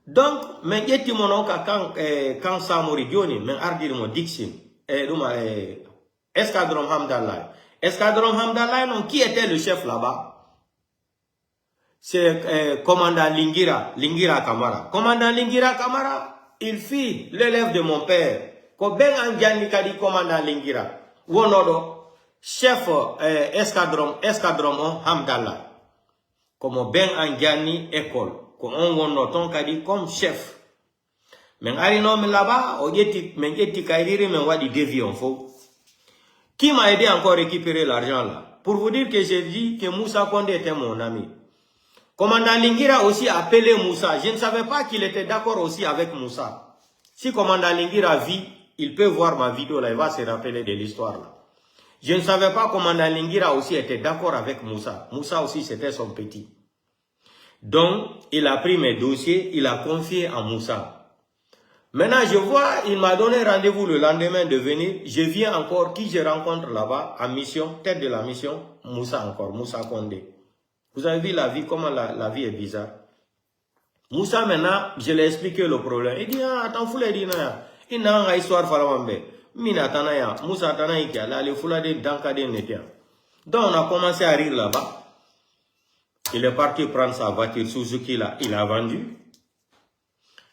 Donc, men yetti monoka kan Samori Dioni, men ardir mo Dixin, Escadron Hamdallah. Escadron Hamdallah, non, qui était le chef là-bas? C'est commandant Lingira Kamara. Commandant Lingira Kamara, il fit l'élève de mon père. Ko ben anjani kadi commandant Lingira. Wonodo, chef Escadron Hamdallah. Comme ben anjani école. On noton kadi comme chef. Men ari no me là-bas, o yeti men yeti kairiri men wadi dévion faux. Qui m'a aidé encore à récupérer l'argent là? Pour vous dire que j'ai dit que Moussa Kondé était mon ami. Commandant Lingira aussi appelé Moussa. Je ne savais pas qu'il était d'accord aussi avec Moussa. Si commandant Lingira vit, il peut voir ma vidéo là, il va se rappeler de l'histoire là. Je ne savais pas que commandant Lingira aussi était d'accord avec Moussa. Moussa aussi c'était son petit. Donc, il a pris mes dossiers, il a confié à Moussa. Maintenant, je vois, il m'a donné rendez-vous le lendemain de venir. Je viens encore, qui je rencontre là-bas, en mission, tête de la mission, Moussa encore, Moussa Kondé. Vous avez vu la vie, comment la vie est bizarre. Moussa, maintenant, je lui ai expliqué le problème. Il dit, ah, attends, foulé, il n'a pas histoire, falambe. Mina tanaya, Moussa tanaya, là, les foulades d'Ankade n'étaient. Donc, on a commencé à rire là-bas. Il est parti prendre sa voiture Suzuki là, il a vendu.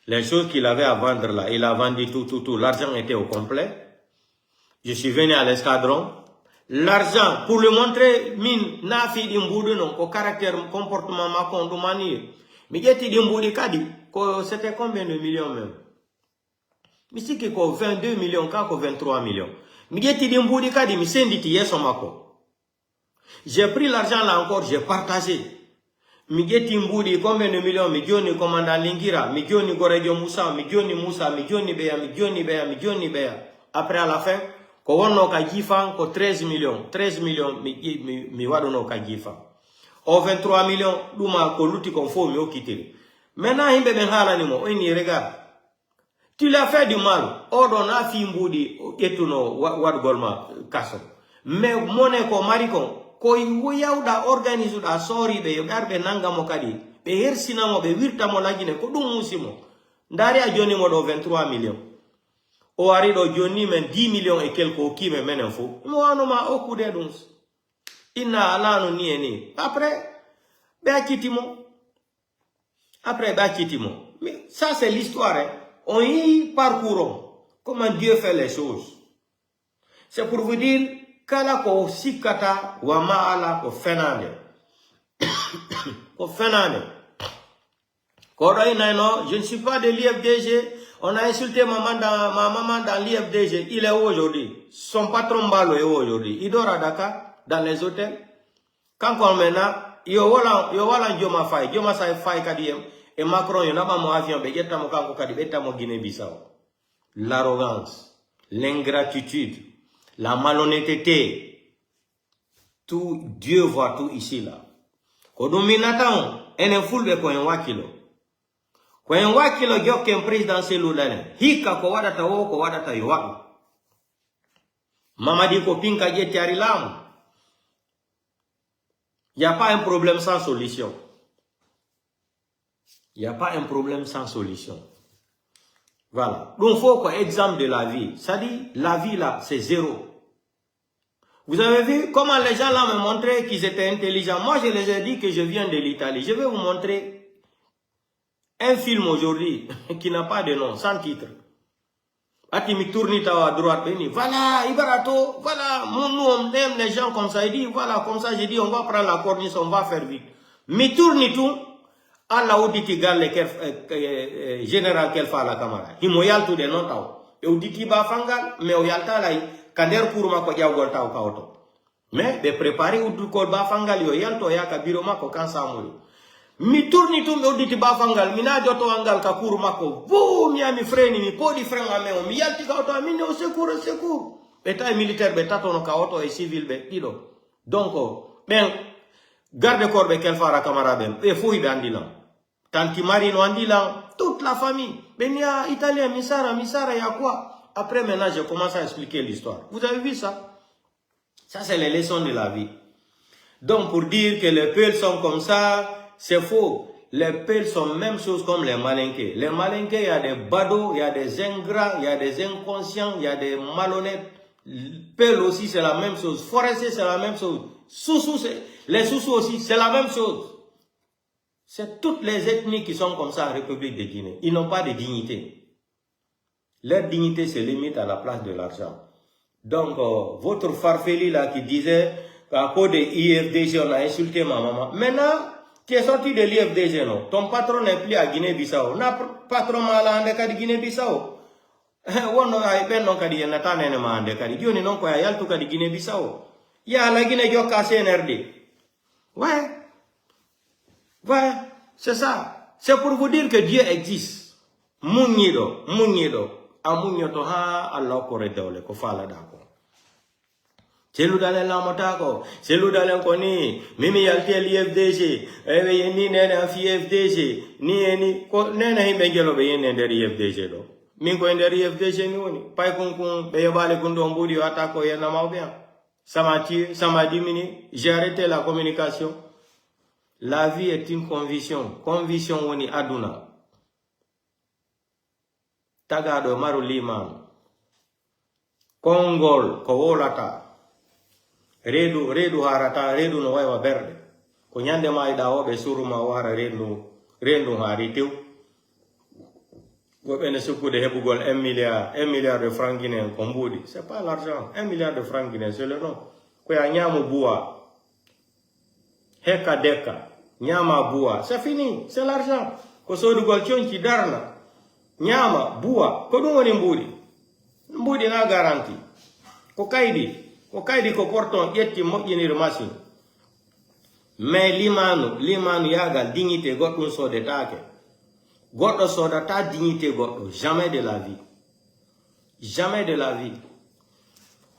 Les choses qu'il avait à vendre là, il a vendu tout. L'argent était au complet. Je suis venu à l'escadron. L'argent, pour le montrer, mine, n'a fait d'imboudou non, au caractère, comportement, ma condomanie. Mais il y a d'imboudou kadi, c'était combien de millions même? Mais c'est que 22 millions, 23 millions. Mais il y a d'imboudou kadi, mais c'est dit, yes, on m'a. J'ai pris l'argent là encore, j'ai partagé. Migeti Mboudi, combien de millions? Migioni commandant Lingira, Migioni Goredio Moussa, Migioni Beya. Après à la fin, ko wonno ka jifan ko 13 millions, mi wadono ka jifan. O 23 millions, duma ko luti kon fo mi okitiri. Maintenant, himbe ben halani mo, oni regarde. Tu l'as fait du mal. Ordon a fi Mboudi, etuno wadgolma kaso. Mais mone ko marikon, ko yawda organise da sori be garbe nanga mo kadi be hersina mo be wirta mo lagine ko dum musimo ndari a joni mo do 23 millions o ari do joni men 10 millions et quelque o kime menen fo mo wano ma o kude dum inna alano ni eni après be akitimo mais ça c'est l'histoire hein? On y parcourt comment Dieu fait les choses. C'est pour vous dire kala ko sikata wa maala ko fenane ko je ne suis pas de l'IFDG. On a insulté ma maman dans l'IFDG. Il est où aujourd'hui? Son patron Balo est où aujourd'hui? Il dort à Dakar dans les hôtels. Quand on maintenant yo wala Joma Faye kadiem et Macron yo naba mo avion be jetta mo kanko kadi betta mo Guinée-Bissau. L'arrogance, l'ingratitude, la malhonnêteté, tout, Dieu voit tout ici là. Kodominatan, ene fulbe ko en wakilo. Ko en wakilo jokke en présidentiel lulane. Hika ko wadata wo ko wadata yowa. Mamadi ko pinka je tiari lamu. Il n'y a pas un problème sans solution. Il n'y a pas un problème sans solution. Voilà. Donc, il faut quoi, exemple de la vie. Ça dit, la vie là, c'est zéro. Vous avez vu comment les gens là me montraient qu'ils étaient intelligents. Moi, je les ai dit que je viens de l'Italie. Je vais vous montrer un film aujourd'hui qui n'a pas de nom, sans titre. Atimi tournita à droite, voilà, Ibarato, voilà, nous on aime les gens comme ça. Il dit, voilà, comme ça, j'ai dit, on va prendre la corniche, on va faire vite. Mi tourne tout, à la auditi galle général qu'elle fait à la camarade. Il m'a yalto de non tao. Et auditi ba fangal, mais au yalta là, kader pour ma kodia golta au kaoto. Mais, de préparer ou du kol ba fangal yo yalto ya kabiro ma ko kansa amuri. Mi tourni tu mi auditi ba fangal, mi na joto angal ka kuru mako. Vous, mi ami freni, mi podi freng ameo, mi yalti kaoto, mi ne au secours, secours. État militaire, betato no kaoto et civil be, ido. Donc, ben, garde corps be quel fara camarade, et fouille bandilan. Tanti Marino andilan, toute la famille. Ben, il y a italien, misara, il y a quoi? Après, maintenant, je commence à expliquer l'histoire. Vous avez vu ça? Ça, c'est les leçons de la vie. Donc, pour dire que les peuples sont comme ça, c'est faux. Les peuples sont même chose comme les malinqués. Les malinqués, il y a des badauds, il y a des ingrats, il y a des inconscients, il y a des malhonnêtes. Peuples aussi, c'est la même chose. Forestiers, c'est la même chose. Les sous-sous aussi, c'est la même chose. C'est toutes les ethnies qui sont comme ça en République de Guinée. Ils n'ont pas de dignité. Leur dignité se limite à la place de l'argent. Donc, votre farfeli là qui disait qu'à cause de l'IFDG, on a insulté ma maman. Maintenant, tu es sorti de l'IFDG, non? Ton patron n'est plus à Guinée-Bissau. N'a patron malade de Guinée-Bissau. On a ben non kadi na tane ne mande kadi. Dio ni non ko ya yaltu kadi Guinée-Bissau. Ya la Guinée jo ka CNRD. Ouais. Ouais, c'est ça. C'est pour vous dire que Dieu existe. Munyido, amunyoto ha Allah kore dole ko fala dako. Celu dalen la motako, celu dalen koni, mimi yalte l'IFDG, ni nena fi FDG, ni ko nena himbe gelo be yene der IFDG do. Min ko der IFDG ni woni, pay kun be yobale kun do mbudi atako yena mawbia. Ça m'a diminué, j'ai arrêté la communication. La vie est une conviction. Conviction woni aduna. Tagado maru liman. Kongol ko wolata. Redu harata, redu no waiwa berde. Ko nyande ma ida obe suruma wara redu haritiu. Gobe ne suku de hebugol 1 milliard de francs guinéens kombudi. C'est pas l'argent. 1 milliard de francs guinéens, c'est le nom. Ko ya nyamu bua. Heka deka, nyama bua, c'est fini, c'est l'argent. Ko sodu gol chonki darna, nyama bua, ko dum woni mbudi na garanti. Ko kaidi ko porton yetti moƴƴinir machine. Mais limanu yagal dignité goɗɗum sodetake. Goɗɗo sodata dignité goɗɗo, jamais de la vie. Jamais de la vie.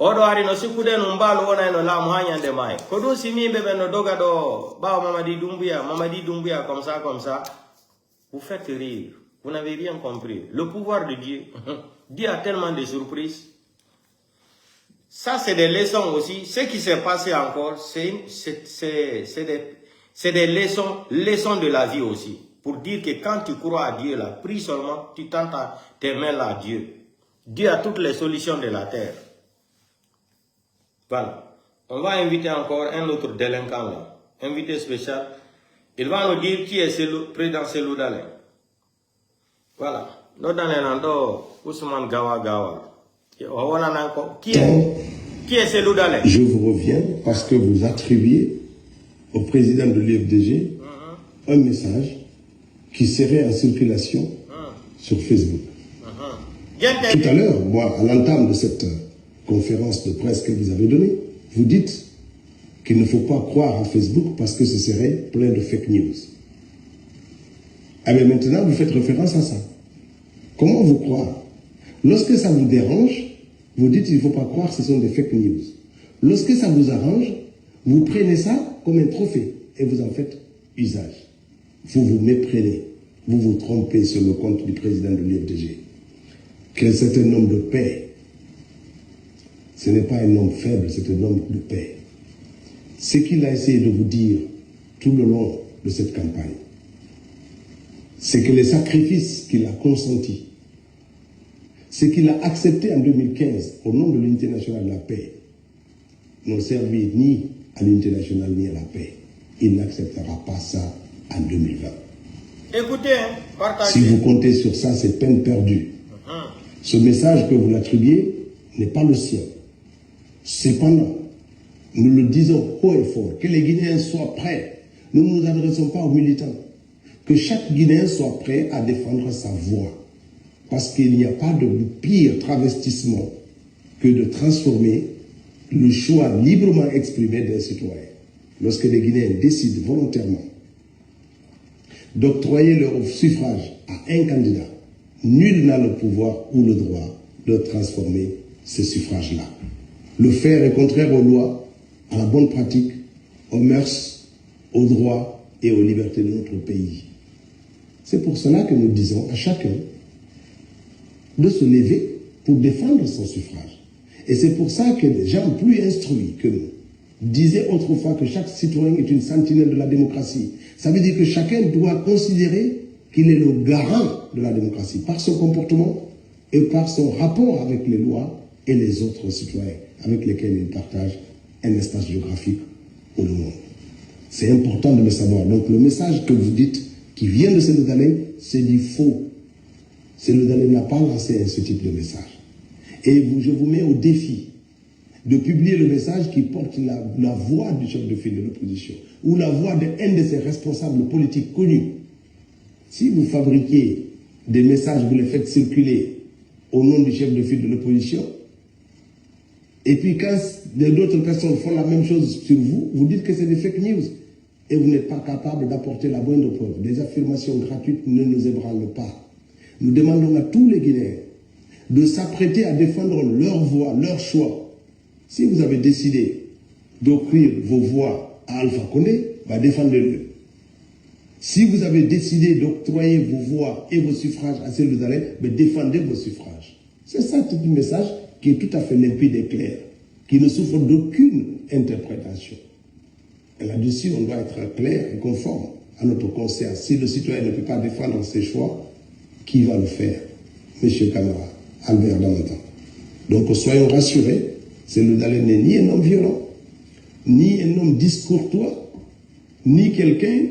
Odo ari no sikude no mbalo wona no lamu hanyande mai. Ko dum simimbe be no doga do ba Mamadi Doumbouya comme ça. Vous faites rire. Vous n'avez rien compris. Le pouvoir de Dieu. Dieu a tellement de surprises. Ça c'est des leçons aussi. Ce qui s'est passé encore, c'est des leçons de la vie aussi. Pour dire que quand tu crois à Dieu là, prie seulement, tu tentes tes mains là à Dieu. Dieu a toutes les solutions de la terre. Voilà. On va inviter encore un autre délinquant là. Invité spécial. Il va nous dire qui est le président Cellou Dalein. Voilà. Nous donnons Ousmane Gawa. Qui est Cellou Dalein? Je vous reviens parce que vous attribuez au président de l'IFDG un message qui serait en circulation sur Facebook. Tout à l'heure, moi, à l'entame de cette conférence de presse que vous avez donnée, vous dites qu'il ne faut pas croire à Facebook parce que ce serait plein de fake news. Ah mais maintenant, vous faites référence à ça. Comment vous croire? Lorsque ça vous dérange, vous dites qu'il ne faut pas croire que ce sont des fake news. Lorsque ça vous arrange, vous prenez ça comme un trophée et vous en faites usage. Vous vous méprenez, vous vous trompez sur le compte du président de l'IFDG. Que c'est un homme de paix. Ce n'est pas un homme faible, c'est un homme de paix. Ce qu'il a essayé de vous dire tout le long de cette campagne, c'est que les sacrifices qu'il a consentis, ce qu'il a accepté en 2015 au nom de l'unité nationale de la paix, n'ont servi ni à l'unité nationale ni à la paix. Il n'acceptera pas ça en 2020. Écoutez, partagez. Si vous comptez sur ça, c'est peine perdue. Ce message que vous l'attribuez n'est pas le sien. Cependant, nous le disons haut et fort, que les Guinéens soient prêts. Nous ne nous adressons pas aux militants. Que chaque Guinéen soit prêt à défendre sa voix. Parce qu'il n'y a pas de pire travestissement que de transformer le choix librement exprimé d'un citoyen. Lorsque les Guinéens décident volontairement d'octroyer leur suffrage à un candidat, nul n'a le pouvoir ou le droit de transformer ce suffrage-là. Le faire est contraire aux lois, à la bonne pratique, aux mœurs, aux droits et aux libertés de notre pays. C'est pour cela que nous disons à chacun de se lever pour défendre son suffrage. Et c'est pour ça que des gens plus instruits que nous disaient autrefois que chaque citoyen est une sentinelle de la démocratie. Ça veut dire que chacun doit considérer qu'il est le garant de la démocratie par son comportement et par son rapport avec les lois et les autres citoyens avec lesquels il partage un espace géographique ou le monde. C'est important de le savoir. Donc le message que vous dites qui vient de Cellou Dalein, c'est du faux. Cellou Dalein n'a pas lancé ce type de message. Et je vous mets au défi de publier le message qui porte la voix du chef de file de l'opposition ou la voix d'un de ses responsables politiques connus. Si vous fabriquez des messages, vous les faites circuler au nom du chef de file de l'opposition, et puis quand d'autres personnes font la même chose sur vous, vous dites que c'est des fake news et vous n'êtes pas capable d'apporter la moindre preuve. Des affirmations gratuites ne nous ébranlent pas. Nous demandons à tous les Guinéens de s'apprêter à défendre leur voix, leur choix. Si vous avez décidé d'offrir vos voix à Alpha Condé, défendez-le. Si vous avez décidé d'octroyer vos voix et vos suffrages à Cellou Dalein, défendez vos suffrages. C'est ça tout le message qui est tout à fait limpide et clair, qui ne souffre d'aucune interprétation. Et là-dessus, on doit être clair et conforme à notre conscience. Si le citoyen ne peut pas défendre ses choix, qui va le faire? Monsieur Camara, Albert Damantan. Donc soyons rassurés, Cellou Dalein n'est ni un homme violent, ni un homme discourtois, ni quelqu'un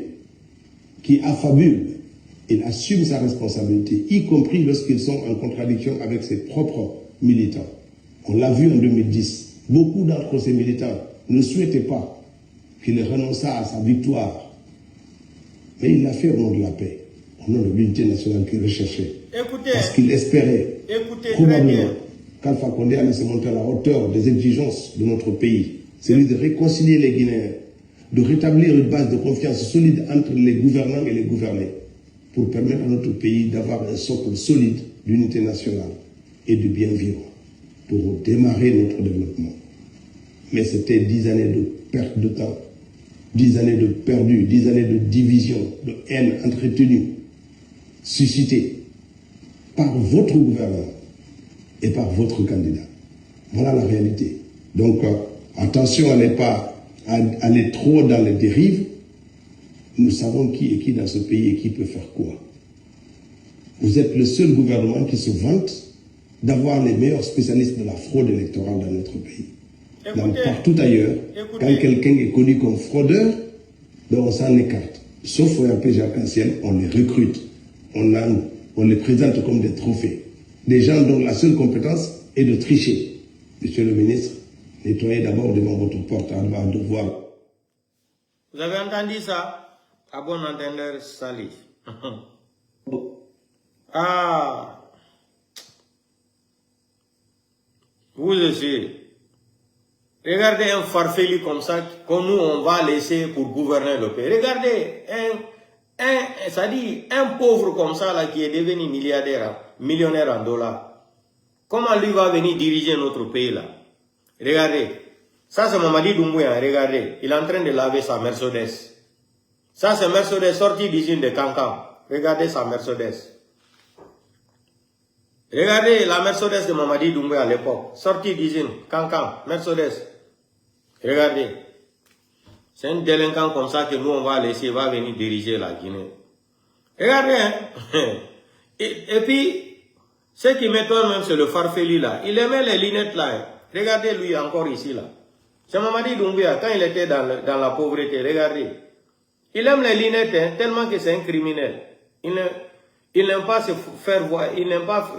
qui affabule. Il assume sa responsabilité, y compris lorsqu'ils sont en contradiction avec ses propres militants. On l'a vu en 2010. Beaucoup d'entre ces militants ne souhaitaient pas qu'il renonçât à sa victoire. Mais il l'a fait au nom de la paix, au nom de l'unité nationale qu'il recherchait. Écoutez, parce qu'il espérait probablement qu'Alpha Condé allait se montrer à la hauteur des exigences de notre pays. Celui de réconcilier les Guinéens, de rétablir une base de confiance solide entre les gouvernants et les gouvernés, pour permettre à notre pays d'avoir un socle solide d'unité nationale et de bien vivre, pour démarrer notre développement. Mais c'était 10 années de perte de temps, 10 années de perdu, 10 années de division, de haine entretenue, suscitée par votre gouvernement et par votre candidat. Voilà la réalité. Donc, attention à ne pas aller trop dans les dérives. Nous savons qui est qui dans ce pays et qui peut faire quoi. Vous êtes le seul gouvernement qui se vante d'avoir les meilleurs spécialistes de la fraude électorale dans notre pays. Donc, partout ailleurs, quand quelqu'un est connu comme fraudeur, on s'en écarte. Sauf au RPG Arc-en-Ciel, on les recrute. On les présente comme des trophées. Des gens dont la seule compétence est de tricher. Monsieur le ministre, nettoyez d'abord devant votre porte avant de voir. Vous avez entendu ça? À bon entendeur, salif. Ah, vous aussi. Regardez un farfelu comme ça, que nous on va laisser pour gouverner le pays. Regardez, ça dit, un pauvre comme ça là, qui est devenu millionnaire en dollars. Comment lui va venir diriger notre pays là? Regardez, ça c'est Mamadi Doumbouya, regardez, il est en train de laver sa Mercedes. Ça c'est Mercedes sorti d'usine de Cancan. Regardez sa Mercedes. Regardez la Mercedes de Mamadi Doumbouya à l'époque, sortie d'usine, Cancan, Mercedes. Regardez. C'est un délinquant comme ça que nous on va laisser, va venir diriger la Guinée. Regardez, hein. Et puis, ce qui m'étonne même, c'est le farfelu là. Il aimait les lunettes là. Hein. Regardez lui encore ici là. C'est Mamadi Doumbouya, quand il était dans la pauvreté, regardez. Il aime les lunettes hein, tellement que c'est un criminel. Il n'aime pas se faire voir, il n'aime pas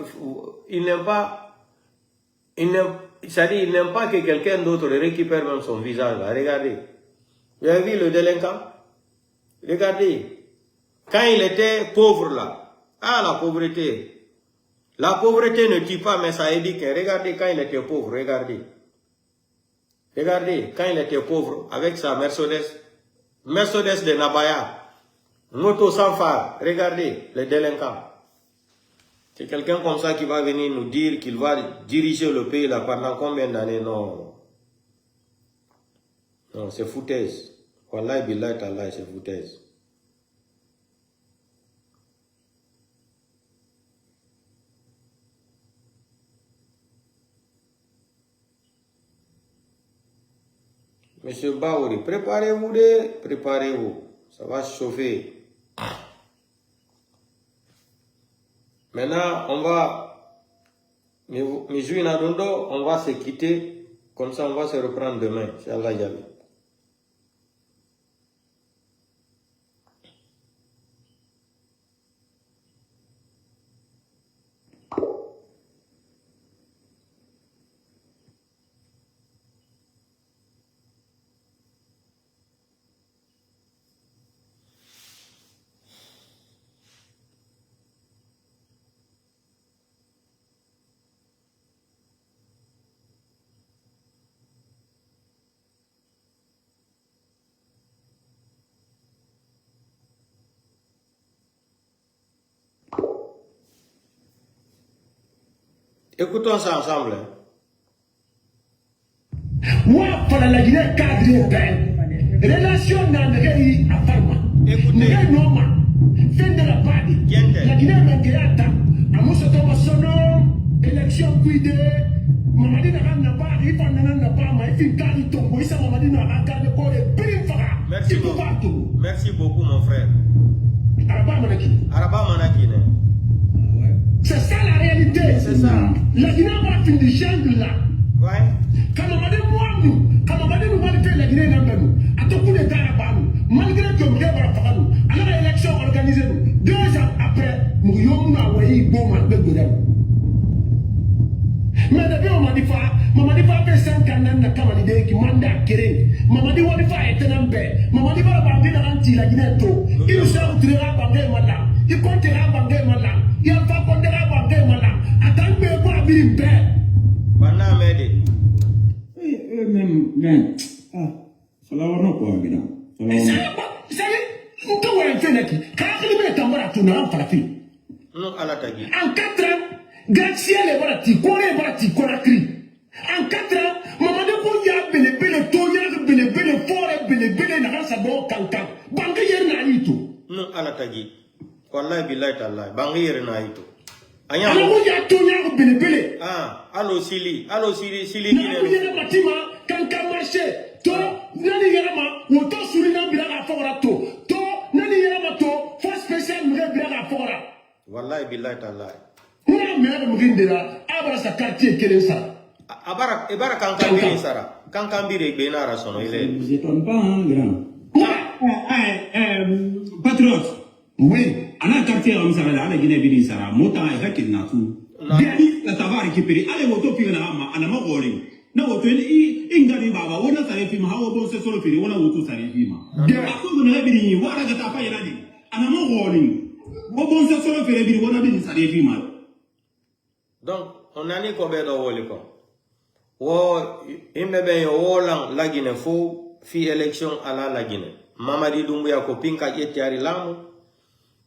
que quelqu'un d'autre récupère même son visage là. Regardez. Vous avez vu le délinquant? Regardez. Quand il était pauvre là, la pauvreté. La pauvreté ne tue pas, mais ça éduque. Regardez quand il était pauvre, regardez. Regardez, quand il était pauvre, avec sa Mercedes de Nabaya, moto sans phare, regardez, les délinquants. C'est quelqu'un comme ça qui va venir nous dire qu'il va diriger le pays là pendant combien d'années? Non. Non, c'est foutaise. Wallahi billahi tallahi, c'est foutaise. Monsieur Baouri, préparez-vous, préparez-vous. Ça va chauffer. Maintenant, on va, on va se quitter. Comme ça, on va se reprendre demain. Inch'Allah Yahweh. Écoutons ça ensemble. Moi, pour la Guinée, cadre ben, relation dans le pays à Parma. Écoutez. Fin de la partie. La Guinée m'a dit à Moussoto Sono, élection guidée. Mamadi n'a pas, il n'a pas, mais il fait tombe. Il s'est Mamadi n'a pas gardé pour les prix. Merci beaucoup. Merci beaucoup, mon frère. Araba Manaki. Araba Manaki, né? C'est ça la réalité. C'est ça. La Guinée va finir de changer là. Ouais. Quand on m'a dit moi, quand on m'a dit nous malgré la Guinée n'a pas nous, à tout coup d'État n'a pas nous, malgré que nous n'avons pas nous, alors l'élection organisée nous, 2 ans après, nous y avons envoyé bon mal de Godem. Mais depuis on m'a dit pas fait 5 ans dans Kamalide qui mandat Kéré, m'a dit on va être un peu, m'a dit pas bander dans la Guinée trop, il nous sert au tirera bander malin, il comptera bander malin. Il n'y a pas de bander malin. Attends que moi bien paix. Bana Mede. Même, ça va non quoi, Guinée. Ça y est, nous devons faire qui. Quand il met en bas tout n'en pas fait. Non, à la tagi. En 4 ans, Graciel est barati, Corée barati, Conakry. En 4 ans, maman de Boya, bele, Toya, bele, forêt, bele, n'a sa bon cancan. Banque hier n'a eu tout. Non, à la tagi. Wallahi billahi tallahi. Bangi yere na ito. Anya. Alors, il y a Toya, bele. Allo Sili Guinée. Il y a un bâtiment, cancan marché. To, nani yerama, woto surina bila fora to. To, nani yerama to, force spéciale mure bila fora. Wallahi billahi tallahi. Muna mère mugindera, abara sa quartier kelensa. Ebara kankambiri sara. Kankambiri benara sono ile. Vous étonne pas, hein, grand. Patriote. Oui. Ana quartier am sara la Guinée bini sara, mota e hakin na tu. Bien, la tava récupérer. Allez, woto pi na ama, ana ma goling. Na woto ingari baba, wona sare fi ma hawo bon se solo fi, wona woto sare fi ma. Ako na bini, wara ga ta fa yana di. Ana ma goling. Wo bon se solo fi bini, wona bini sare fi ma. Donc, on a ni combien de woliko. Wo imebe yo wolang la Guinée fo fi élection ala la Guinée. Mamadi Doumbouya ko pinka yeti ari lamu.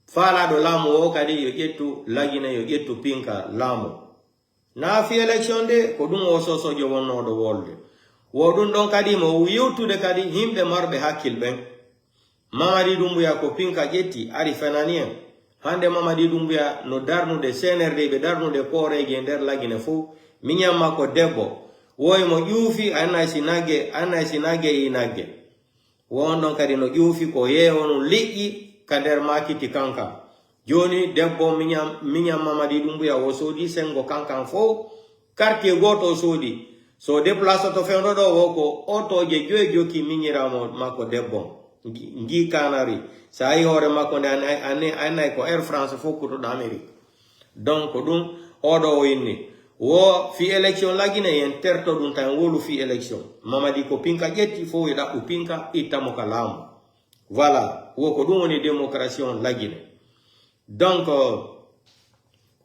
Fala do lamu o kadi yo yetu la Guinée yo yetu pinka lamu. Na fi élection de ko dum o soso jo wonno do wolde. Wo dum don kadi mo yutude kadi himbe marbe hakkil ben. Mamadi Doumbouya ko pinka yeti ari fananien. Hande Mamadi Doumbouya no darnude CNRD be darnude koreje nder la Guinée fo minyama ko debbo woy mo yufi anay sinage inage Wono kadi no juufi ko yewono liƴƴi kader makiti kankan. Joni debbo minyam Mamadi Doumbouya o sodi sengo kankan fo quartier goto sodi. So déplace to fendo do woko oto je joki minyiramo mako debbo. Ngi kanari. Sa ay hore mako anay ko Air France fo ko do Amerique. Donc dum odo o inni. Wo fi election lagine yen terto dun tan wolu fi election. Mamadi ko pinka jetti fo weda upinka itamo kalamu. Voilà, wo ko dum woni démocratie on lagine. Donc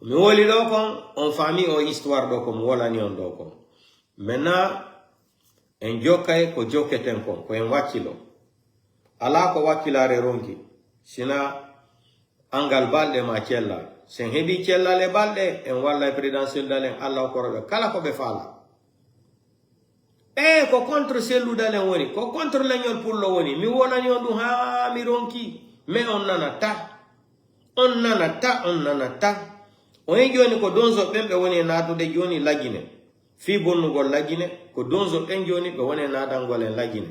mi woli do kon on famille o histoire do ko mo wala ni on do kon. Maintenant en jokkay ko jokketen kon ko en wakkilo. Ala ko wakkilare ronki. Sina angal balde ma cella. Sen hebi cella le balde en walla présidentiel dalen Allah ko robe kala ko be fala. Ko contre celu dalen woni, ko contre leñol pullo woni. Mi wona ni on du ha mi ronki, mais on nanata. On nanata. On joni ko donzo bembe woni natude joni lagine. Fi bonnugol lagine ko donzo ben joni be woni nadangol en lagine.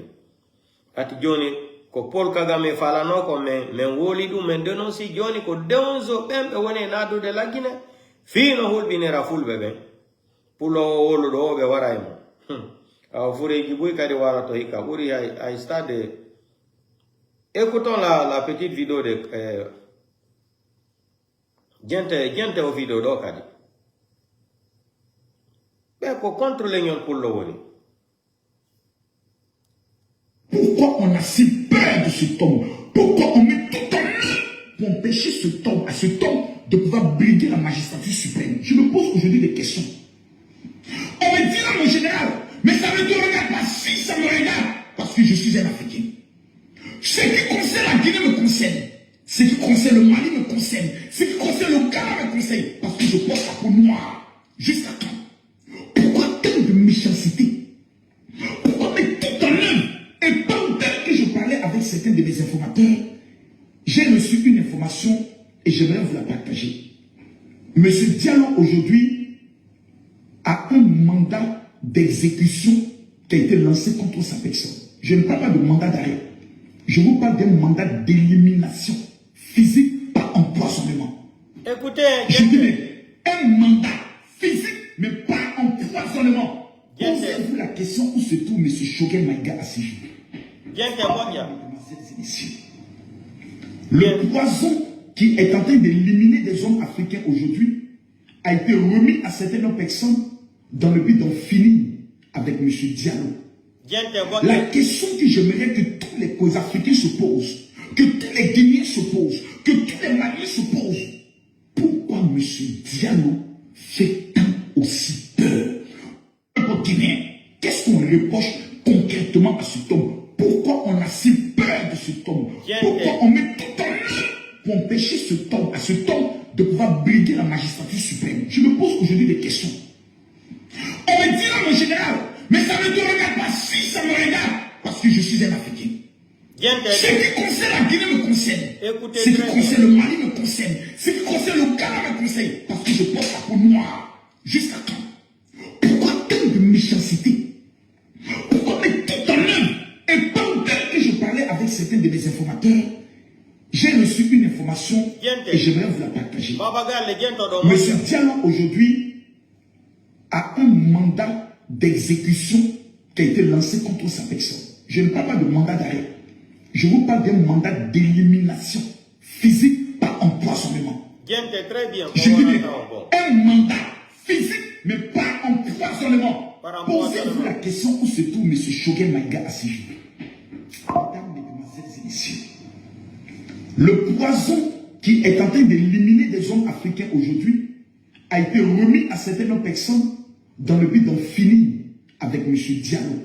Ati joni ko Paul Kagame falano ko men woli dum men denonsi joni ko donzo bembe woni natude lagine. Fi no hulbinira fulbe be. Pulo wolo do be waraymo. Fure gibuy kadi warato hika buri ay stade. Écoutons la petite vidéo de gente o video do kadi. Ko contre l'union pour le woni. Pourquoi on a si peur de cet homme? Pourquoi on met tout en œuvre pour empêcher cet homme, à cet homme de pouvoir briguer la magistrature suprême? Je me pose aujourd'hui des questions. On me dit là, mon général, mais ça ne te regarde pas. Si ça me regarde, parce que je suis un Africain. Ce qui concerne la Guinée me concerne. Ce qui concerne le Mali me concerne. Ce qui concerne le Ghana me concerne. Parce que je porte la peau noire. Jusqu'à quand? Pourquoi tant de méchanceté? Pourquoi mettre tout en œuvre? Et pendant que je parlais avec certains de mes informateurs, j'ai reçu une information et j'aimerais vous la partager. Monsieur Diallo aujourd'hui a un mandat d'exécution qui a été lancé contre sa personne. Je ne parle pas de mandat d'arrêt. Je vous parle d'un mandat d'élimination physique par empoisonnement. Écoutez, je dis un mandat physique mais par empoisonnement. Posez-vous la question où se trouve M. Choguel Maïga à ce jour. Le poison qui est en train d'éliminer des hommes africains aujourd'hui a été remis à certaines personnes dans le but d'en finir avec M. Diallo. La question que j'aimerais que tous les causes africains se posent, que tous les Guinéens se posent, que tous les Maliens se posent, pourquoi M. Diallo fait tant aussi peur aux Guinéens? Qu'est-ce qu'on reproche concrètement à cet homme? Pourquoi on a si peur de cet homme? Pourquoi on met tout en œuvre pour empêcher à cet homme de pouvoir briguer la magistrature suprême? Je me pose aujourd'hui des questions. On me dit là, mon général, mais ça ne te regarde pas. Si ça me regarde, parce que je suis un Africain. Ce qui concerne la Guinée me concerne. Ce qui concerne le Mali me concerne. Ce qui concerne le Ghana me concerne. Parce que je porte la peau noire. Jusqu'à quand? Pourquoi tant de méchanceté? Pourquoi mettre tout en œuvre? Et pendant que je parlais avec certains de mes informateurs, j'ai reçu une information et j'aimerais vous la partager. Monsieur Diallo aujourd'hui a un mandat d'exécution qui a été lancé contre sa personne. Je ne parle pas de mandat d'arrêt. Je vous parle d'un mandat d'élimination physique par empoisonnement. Je dis bien, un mandat physique mais par empoisonnement. Posez-vous la question où se trouve M. Choguel Maïga à ce jour. Mesdames, Mesdemoiselles et Messieurs, le poison qui est en train d'éliminer des hommes africains aujourd'hui a été remis à certaines personnes dans le but d'en finir avec M. Diallo.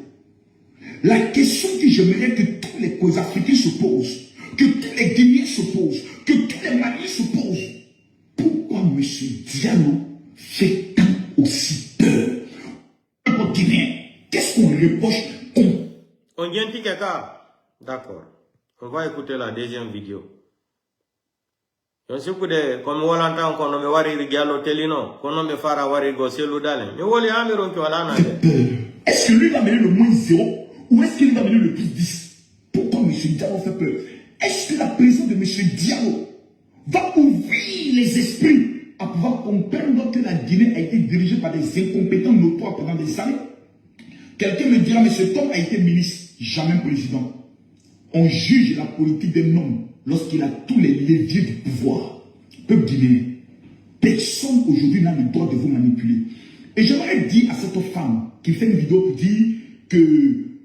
La question que j'aimerais que tous les causes africains se posent, que tous les Guinéens se posent, que tous les Maliens se posent, pourquoi M. Diallo fait tant aussi peur aux Guinéens? Qu'est-ce qu'on reproche? On vient de dire d'accord. On va écouter la deuxième vidéo. Je sais que comme on l'entend, qu'on me wari rigalo telino, qu'on me fara wari go seludale. Mais woli amiron qui wala na. Est-ce que lui va mener le moins 0 ou est-ce qu'il va mener le plus 10? Pourquoi M. Diallo fait peur? Est-ce que la présence de M. Diallo va ouvrir les esprits à pouvoir comprendre que la Guinée a été dirigée par des incompétents notoires pendant des années? Quelqu'un me dira, mais cet homme a été ministre, jamais président. On juge la politique d'un homme lorsqu'il a tous les leviers du pouvoir. Peuple guinéen, personne aujourd'hui n'a le droit de vous manipuler. Et j'aimerais dire à cette femme qui fait une vidéo pour dire que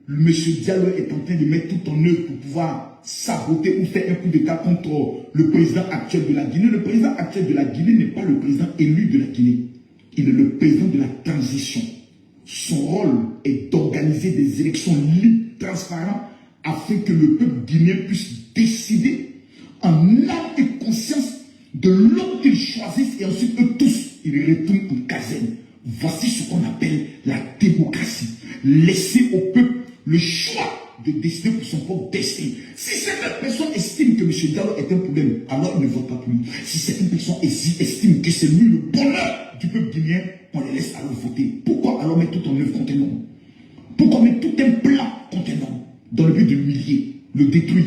M. Diallo est en train de mettre tout en œuvre pour pouvoir saboter ou faire un coup d'État contre le président actuel de la Guinée. Le président actuel de la Guinée n'est pas le président élu de la Guinée. Il est le président de la transition. Son rôle est d'organiser des élections libres, transparentes, afin que le peuple guinéen puisse décider en âme et conscience de l'homme qu'ils choisissent et ensuite eux tous, ils retournent en caserne. Voici ce qu'on appelle la démocratie. Laisser au peuple le choix de décider pour son propre destin. Si certaines personnes estiment que M. Diallo est un problème, alors ils ne votent pas pour lui. Si certaines personnes estiment que c'est lui le bonheur du peuple guinéen, on les laisse alors voter. Pourquoi alors mettre tout en œuvre contre un homme? Pourquoi mettre tout un plan contre un homme dans le but de l'humilier, le détruire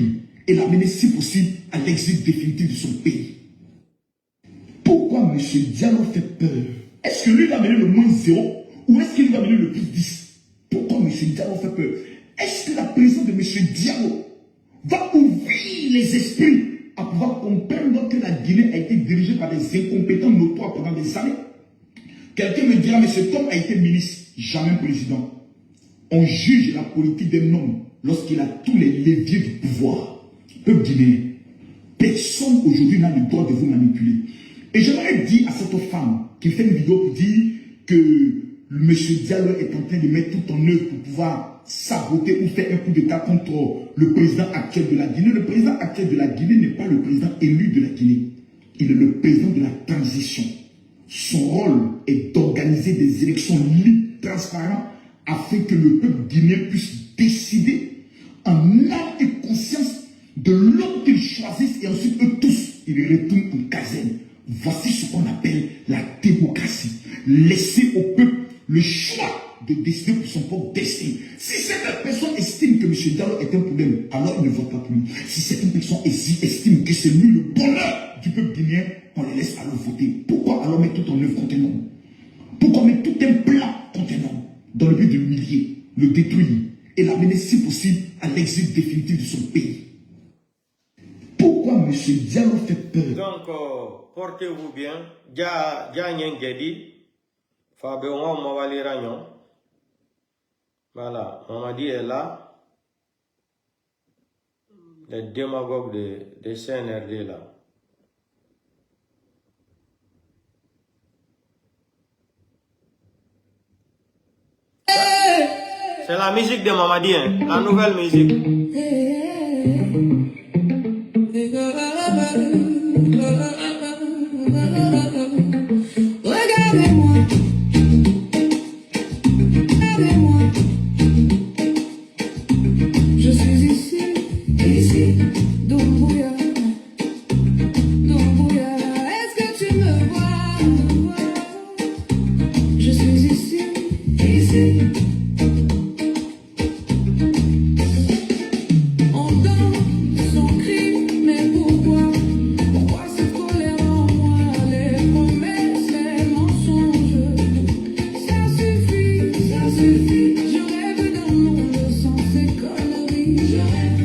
et l'amener si possible à l'exil définitif de son pays? Pourquoi M. Diallo fait peur? Est-ce que lui va amener le moins 0 ou est-ce qu'il va amener le plus 10? Pourquoi M. Diallo fait peur? Est-ce que la présence de M. Diallo va ouvrir les esprits à pouvoir comprendre que la Guinée a été dirigée par des incompétents notoires pendant des années? Quelqu'un me dira, mais cet homme a été ministre, jamais président. On juge la politique d'un homme lorsqu'il a tous les leviers du pouvoir. Peuple guinéen, personne aujourd'hui n'a le droit de vous manipuler. Et j'aimerais dire à cette femme qui fait une vidéo pour dire que M. Diallo est en train de mettre tout en œuvre pour pouvoir saboter ou faire un coup d'État contre le président actuel de la Guinée. Le président actuel de la Guinée n'est pas le président élu de la Guinée. Il est le président de la transition. Son rôle est d'organiser des élections libres, transparentes, afin que le peuple guinéen puisse décider en âme et conscience de l'homme qu'ils choisissent et ensuite eux tous, ils retournent en caserne. Voici ce qu'on appelle la démocratie. Laisser au peuple le choix de décider pour son propre destin. Si certaines personnes estiment que M. Diallo est un problème, alors ils ne votent pas pour lui. Si certaines personnes estiment que c'est lui le bonheur du peuple guinéen, on les laisse alors voter. Pourquoi alors mettre tout en œuvre contre un homme? Pourquoi mettre tout un plan contre un homme dans le but de l'humilier, le détruire et l'amener si possible à l'exil définitif de son pays? Pourquoi M. Diallo fait peur? Donc, portez-vous bien. Dia Nyengedi, Fabio Mawali Ragnon. Voilà, Mamadi est là. Les démagogues de CNRD là. C'est la musique de Mamadi, hein, la nouvelle musique. Regardez-moi, regardez-moi, je suis ici, Doumbouya, Doumbouya, est-ce que tu me vois, je suis ici. On danse, on crie, mais pourquoi cette colère en moi, les promesses, les mensonges, ça suffit, je rêve d'un monde sans ces conneries, je rêve.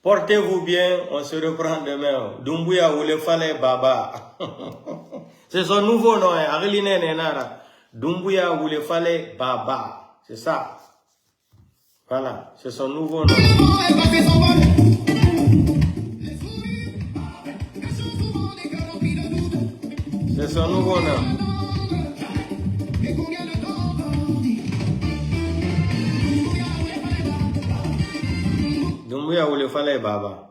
Portez-vous bien, on se reprend demain. Doumbouya ou le fallait Baba. C'est son nouveau nom, Ariline Nenara. Doumbouya ou le fallait Baba. C'est ça. Voilà, c'est son nouveau nom. C'est son nouveau nom. Doumbouya ou le fallait Baba.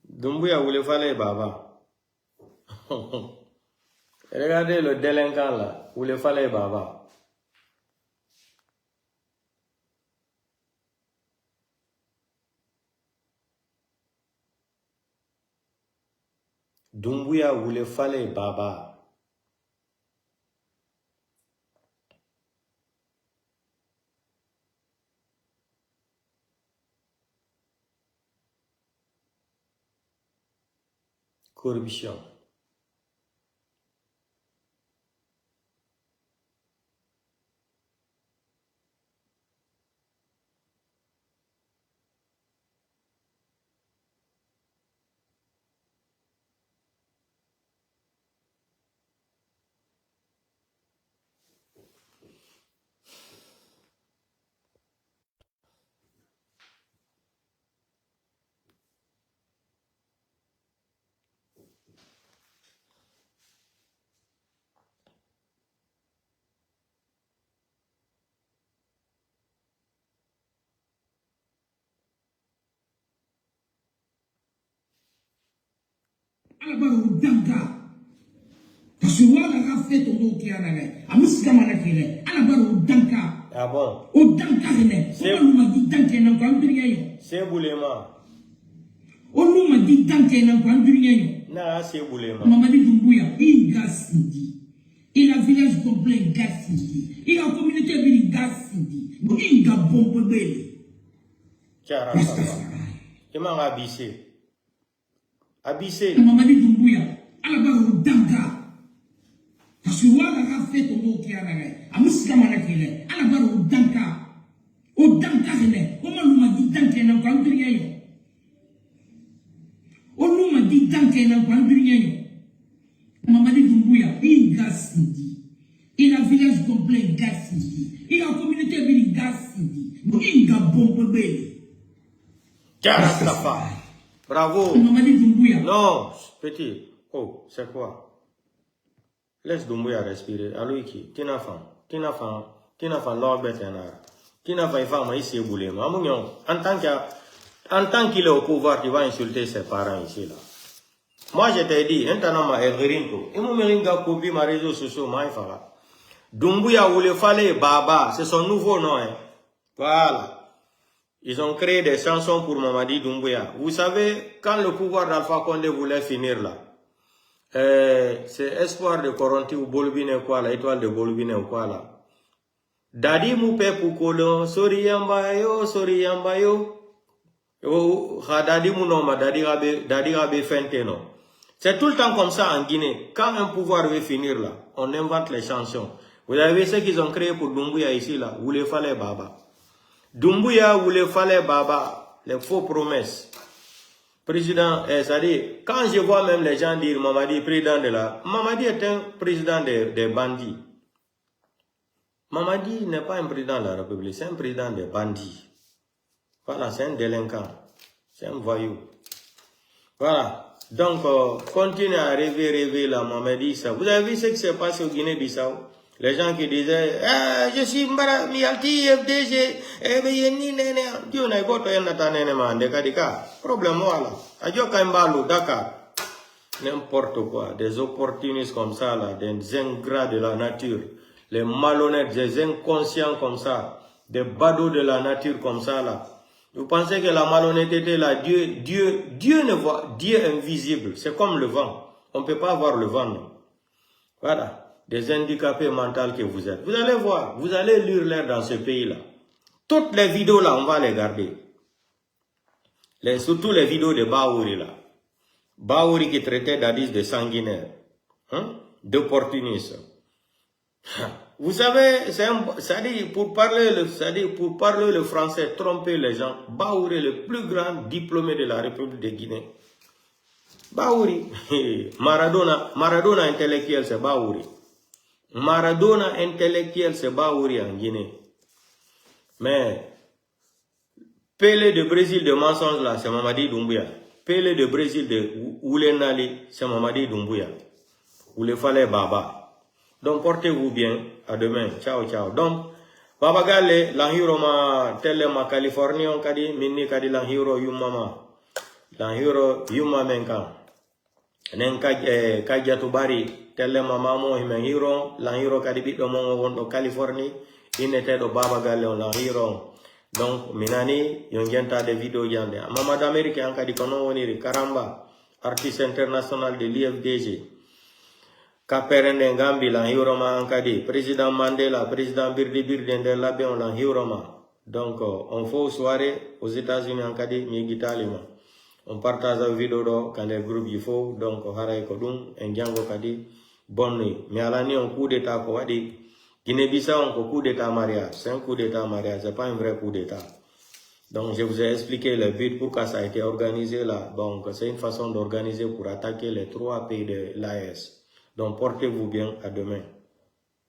Doumbouya ou le fallait Baba. Regardez le délinquant là, où le fallait Baba. Doumbouya ou le fallait Baba. Corruption. Alabaro danka. Parce que moi, la fait ton dos qui a nagué. Amuska manakile. Alabaro danka. Ah bon? O danka ne. O nous m'a dit danka na kwandriyo. C'est Boulema. O nous m'a dit danka na kwandriyo. Na, c'est Boulema. Mamadi Doumbouya, il gassindi. Il a village complet gassindi. Il a communauté bili gassindi. Il a bombe belle. Tiara, il m'a abissé. Abissé. Mamadi Doumbouya, alabaro danka. Parce que moi, la fait ton dos qui a nagué. Amuska manakile. Alabaro danka. O danka ne. O nous m'a dit danka na kwandriyo. O nous m'a dit danka na kwandriyo. Mamadi Doumbouya, il gassindi. Il a village complet gassindi. Il a communauté bili gassindi. Il a bombe belle. Tiara, bravo. Mamadi Doumbouya. Non, petit. Oh, c'est quoi? Laisse Doumbouya respirer. Aloiki, Tinafan, l'orbe tenara. Tinafan, il va m'aider Boulema. En tant qu'il est au pouvoir, tu vas insulter ses parents ici là. Moi, je t'ai dit, Entanama et Grinto. Et mon meringa copi ma réseaux sociaux, Maïfara. Doumbouya ou le fallait Baba, c'est son nouveau nom. Hein. Voilà. Ils ont créé des chansons pour Mamadi Doumbouya. Vous savez, quand le pouvoir d'Alpha Condé voulait finir là, c'est Espoir de Coronti ou Bolbine quoi, la étoile de Bolbine ou quoi là. Dadi Moupe Poukolon, Soriyambayo. Dadi Mounoma, Dadi Rabe Fenteno. C'est tout le temps comme ça en Guinée. Quand un pouvoir veut finir là, on invente les chansons. Vous avez vu ce qu'ils ont créé pour Doumbouya ici là, où le fallait Baba. Doumbouya ou le fallait Baba, les faux promesses. Président, c'est-à-dire, quand je vois même les gens dire Mamadi, président de la... Mamadi est un président des bandits. Mamadi n'est pas un président de la République, c'est un président des bandits. Voilà, c'est un délinquant. C'est un voyou. Voilà. Donc, continuez à rêver la Mamadi. Vous avez vu ce qui s'est passé au Guinée-Bissau? Les gens qui disaient, je suis Mialti, FDG, Dieu n'a pas de problème, voilà. Adjo Kaimbalou, Dakar. N'importe quoi. Des opportunistes comme ça, là, des ingrats de la nature. Les malhonnêtes, des inconscients comme ça. Des badauds de la nature comme ça, là. Vous pensez que la malhonnêteté, là, Dieu ne voit, Dieu est invisible. C'est comme le vent. On ne peut pas voir le vent, non. Voilà. Des handicapés mentaux que vous êtes. Vous allez voir, vous allez lire l'air dans ce pays-là. Toutes les vidéos là, on va les garder. Surtout les vidéos de Baouri là. Baouri qui traitait Dadis de sanguinaire. Hein? D'opportuniste. Vous savez, ça dit pour parler le français, tromper les gens, Baouri, le plus grand diplômé de la République de Guinée. Baouri, Maradona intellectuel, c'est Baouri. Maradona intellectuel, c'est Baouri en Guinée. Mais Pelé de Brésil de mensonge là, c'est Mamadi Doumbouya. Pelé de Brésil de Oulenali, c'est Mamadi Doumbouya. Ou le fallait Baba. Donc portez-vous bien, à demain, ciao ciao. Donc, Baba Gale, l'anhiro ma telle ma Californie, on kadi, minni kadi l'anhiro yumama. L'anhiro yumamenka. Nenka kajatubari, telle ma mamo himehiro, l'anhiro kadi bito mo wondo Californie, inete do Baba Gale on l'anhiro. Donc, minani, yongenta de vidéos yande. Mama d'Amérique, en kadi kono woniri, Karamba, artiste international de l'IFDG. Kaperende Ngambi la Hiuroma Ankadi, président Mandela, président Birdi Birdi Labion la Hiuroma. Donc, on fait une soirée aux États-Unis Ankadi, Migitalima. On partage la vidéo quand les groupes il faut, donc, Haray Kodum, Ndjango Kadi, bonne nuit. Mais à l'année, on coup d'état, quoi, dit, Guinée-Bissau, on coup d'état mariage. C'est un coup d'état mariage, c'est pas un vrai coup d'état. Donc, je vous ai expliqué le but, pourquoi ça a été organisé là. Donc, c'est une façon d'organiser pour attaquer les 3 pays de l'AES. Donc, portez-vous bien, à demain.